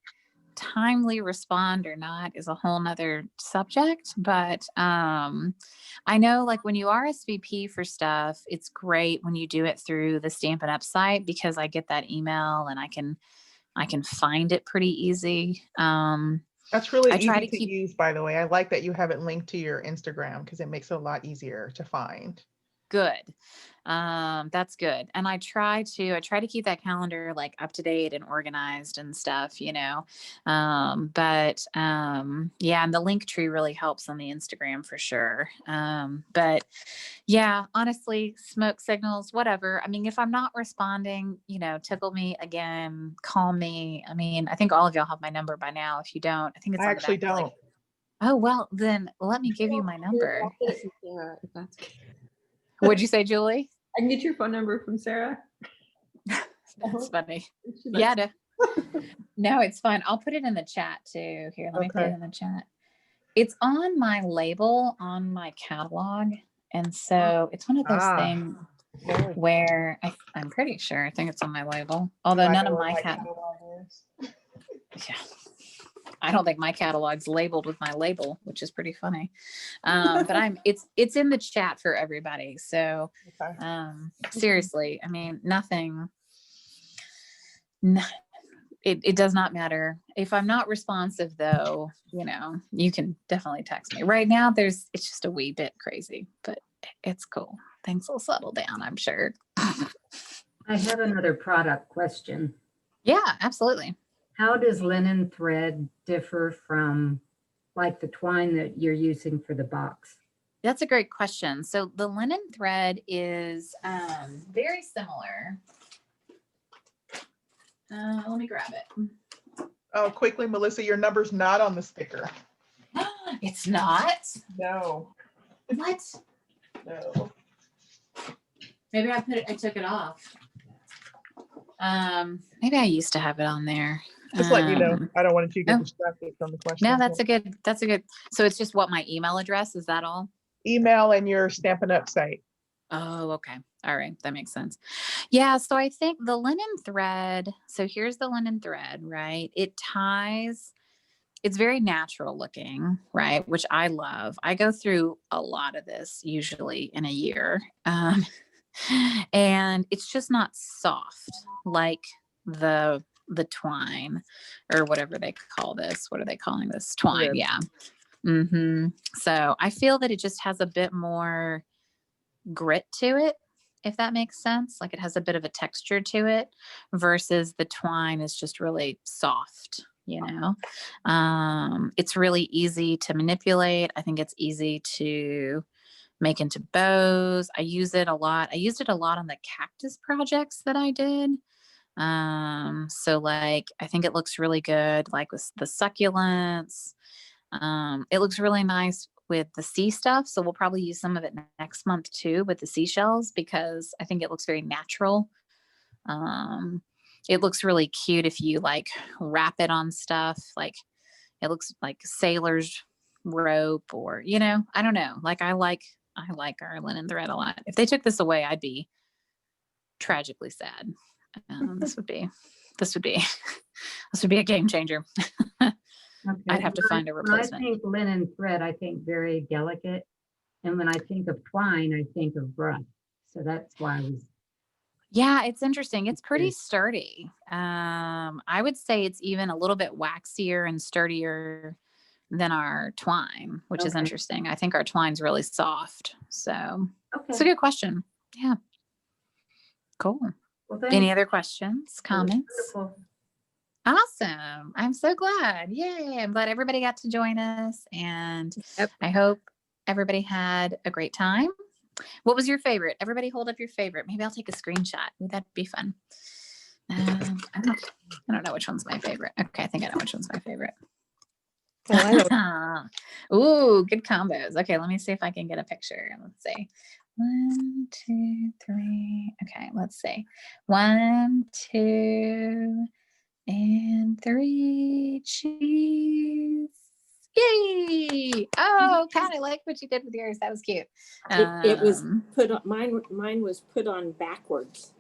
timely respond or not is a whole nother subject. But I know like when you RSVP for stuff, it's great when you do it through the Stampin' Up site because I get that email and I can find it pretty easy. That's really I try easy to use, by the way. I like that you have it linked to your Instagram because it makes it a lot easier to find. Good. That's good. And I try to keep that calendar like up to date and organized and stuff, yeah, and the link tree really helps on the Instagram for sure. But yeah, honestly, smoke signals, whatever. I mean, if I'm not responding, tickle me again, call me. I mean, I think all of y'all have my number by now. If you don't, I think it's I on the actually back of, don't. Oh, well, then let me give you my number. I'll get it from Sarah, if that's okay. What'd you say, Julie? I can get your phone number from Sarah. That's funny. She Yeah, likes- no, it's fine. I'll put it in the chat too. Here, let me put Okay. it in the chat. It's on my label on my catalog. And so it's one of those Ah. things where I'm pretty sure, I think it's on my label, Do although I none know of where my catalog is? yeah. I don't think my catalog's labeled with my label, which is pretty funny. But it's in the chat for everybody. So Okay. seriously, I mean, nothing, it does not matter. If I'm not responsive though, you can definitely text me. Right now it's just a wee bit crazy, but it's cool. Things will settle down, I'm sure. I have another product question. Yeah, absolutely. How does linen thread differ from like the twine that you're using for the box? That's a great question. So the linen thread is very similar. Let me grab it. Oh, quickly, Melissa, your number's not on the sticker. It's not? No, What? no. Maybe I took it off. Maybe I used to have it on there. Just let you know. I don't want you to get oh. distracted from the question. No, that's a good, so it's just what my email address, is that all? Email and your Stampin' Up site. Oh, okay. All right. That makes sense. Yeah. So I think the linen thread, so here's the linen thread, right? It ties, it's very natural looking, right? Which I love. I go through a lot of this usually in a year. And it's just not soft like the twine or whatever they call this. What are they calling this? Twine. Rib. Yeah. So I feel that it just has a bit more grit to it, if that makes sense. Like it has a bit of a texture to it versus the twine is just really soft, it's really easy to manipulate. I think it's easy to make into bows. I use it a lot. I used it a lot on the cactus projects that I did. So like, I think it looks really good, like with the succulents. It looks really nice with the sea stuff. So we'll probably use some of it next month too, with the seashells, because I think it looks very natural. It looks really cute if you like wrap it on stuff. Like it looks like sailor's rope or, I don't know. Like I like our linen thread a lot. If they took this away, I'd be tragically sad. This would be a game changer. Okay. I'd have to find a When I replacement. think linen thread, I think very delicate. And when I think of twine, I think of rough. So that's why I was. Yeah, it's interesting. It's pretty sturdy. I would say it's even a little bit waxier and sturdier than our twine, which is Okay. interesting. I think our twine's really soft. So it's a Okay. good question. Yeah. Cool. Well, Any thanks. other questions, That was comments? wonderful. Awesome. I'm so glad. Yay. I'm glad everybody got to join us. And Yep. I hope everybody had a great time. What was your favorite? Everybody hold up your favorite. Maybe I'll take a screenshot. Would that be fun? I don't know which one's my favorite. Okay, I think I know which one's my favorite. Oh, I don't. Ooh, good combos. Okay, let me see if I can get a picture. Let's see. 1, 2, 3. Okay, let's see. 1, 2, and 3. Cheese. Yay! Oh, Pat, I like what you did with yours. That was cute. It was put on, mine was put on backwards.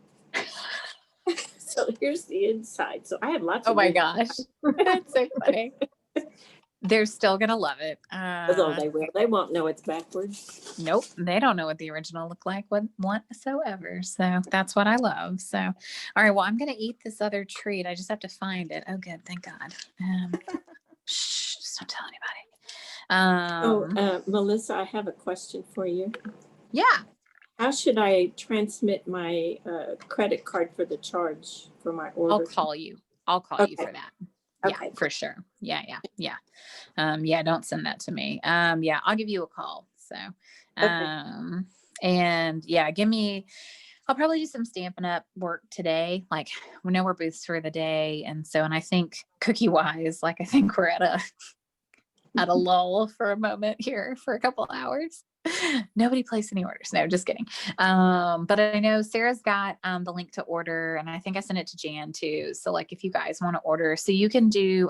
So here's the inside. So I have lots Oh of. my gosh. That's so funny. They're still going to love it. Although they will. They won't know it's backwards. Nope. They don't know what the original looked like whatsoever. So that's what I love. So, all right. Well, I'm going to eat this other treat. I just have to find it. Oh, good. Thank God. Shh, just don't tell anybody. Melissa, I have a question for you. Yeah. How should I transmit my credit card for the charge for my order? I'll call you. I'll call you Okay. for that. Yeah, Okay. for sure. Yeah. Yeah. Don't send that to me. Yeah, I'll give you a call. So, and yeah, I'll probably do some Stampin' Up work today. Like we know we're booths for the day. And I think cookie wise, like I think we're at a at a lull for a moment here for a couple hours. Nobody placed any orders. No, just kidding. But I know Sarah's got the link to order, and I think I sent it to Jan too. So like if you guys want to order, so you can do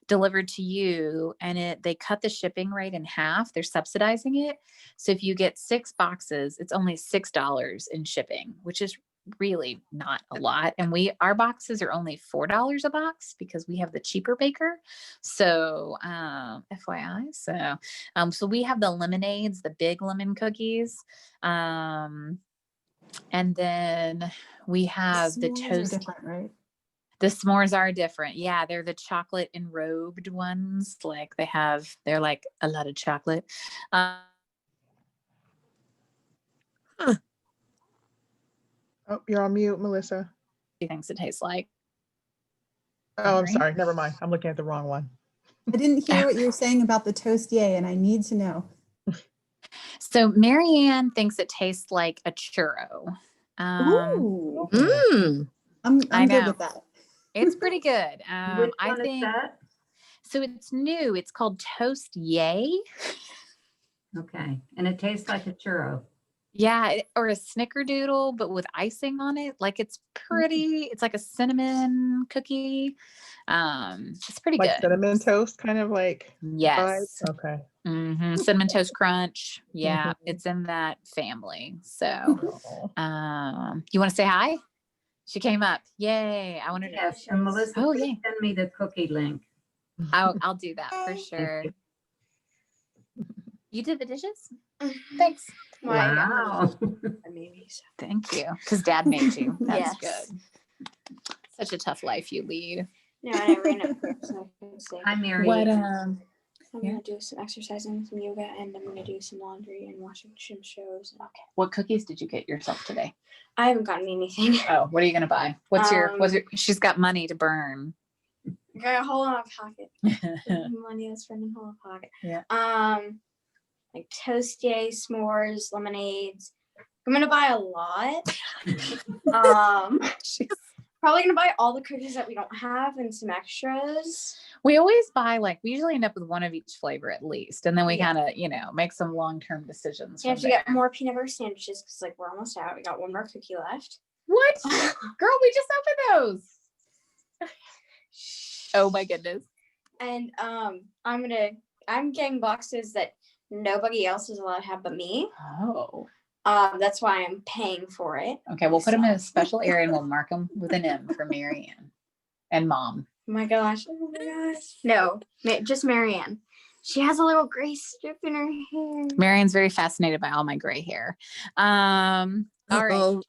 delivered to you, and they cut the shipping rate in half. They're subsidizing it. So if you get 6 boxes, it's only $6 in shipping, which is really not a lot. And our boxes are only $4 a box because we have the cheaper baker. So FYI. So we have the lemonades, the big lemon cookies. And then we have the S'mores are toast. different, right? The s'mores are different. Yeah, they're the chocolate enrobed ones. Like they're like a lot of chocolate. Oh, you're on mute, Melissa. She thinks it tastes like. Oh, I'm Mary? sorry. Never mind. I'm looking at the wrong one. I didn't hear what you were saying about the toastier, and I need to know. So Marianne thinks it tastes like a churro. Ooh. Mm. I'm good know. with that. It's pretty good. Which I one is think that? so. It's new. It's called Toast Yay. Okay, and it tastes like a churro. Yeah, or a snickerdoodle, but with icing on it. Like it's pretty. It's like a cinnamon cookie. It's pretty Like good. cinnamon toast, kind of like. Yes. vibe? Okay. Cinnamon toast crunch. Yeah, Mhm. it's in that family. So, Oh. you want to say hi? She came up. Yay! I wanted to. Yes, and Melissa, Oh, please yay. send me the cookie link. I'll do that for sure. you. You did the dishes? Thanks. Wow. Maybe so. Thank you. Because Dad made you. That's Yes. good. Such a tough life you lead. No, I ran up quick so I can say. Hi, Mary. What? I'm Yeah. gonna do some exercising, some yoga, and I'm gonna do some laundry and watching some shows. Okay. What cookies did you get yourself today? I haven't gotten anything. Oh, what are you gonna buy? What's your? She's got money to burn. I got a hole in my pocket. Money that's running hole in my pocket. Yeah. Like toasty, s'mores, lemonades. I'm gonna buy a lot. She's Probably gonna buy all the cookies that we don't have and some extras. We always buy we usually end up with one of each flavor at least, and then we Yeah. kind of make some long-term decisions. You have from to get there. more peanut butter sandwiches because we're almost out. We got one more cookie left. What, girl? We just opened those. Oh my goodness. And I'm getting boxes that nobody else is allowed to have but me. Oh. That's why I'm paying for it. Okay, we'll put them in a special area and we'll mark them with an M for Marianne and Mom. Oh my gosh. Oh my gosh. No, just Marianne. She has a little gray strip in her hair. Marianne's very fascinated by all my gray hair. All right. Uh-oh.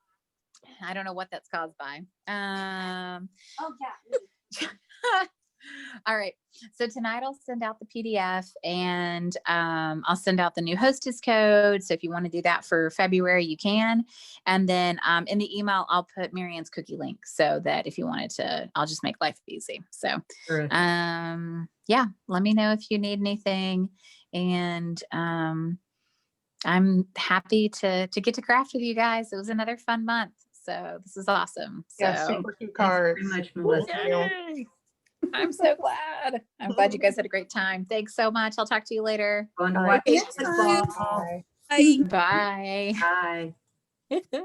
I don't know what that's caused by. Oh yeah. All right. So tonight I'll send out the PDF and I'll send out the new hostess code. So if you want to do that for February, you can. And then in the email, I'll put Marianne's cookie link so that if you wanted to, I'll just make life easy. So Terrific. yeah, let me know if you need anything. And I'm happy to get to craft with you guys. It was another fun month. So this is awesome. So Yeah, super cute Thanks cards. very much, Melissa. Yay. I'm so glad. I'm glad you guys had a great time. Thanks so much. I'll talk to you later. Going to All watch right. football. Bye. Bye. Bye. Bye.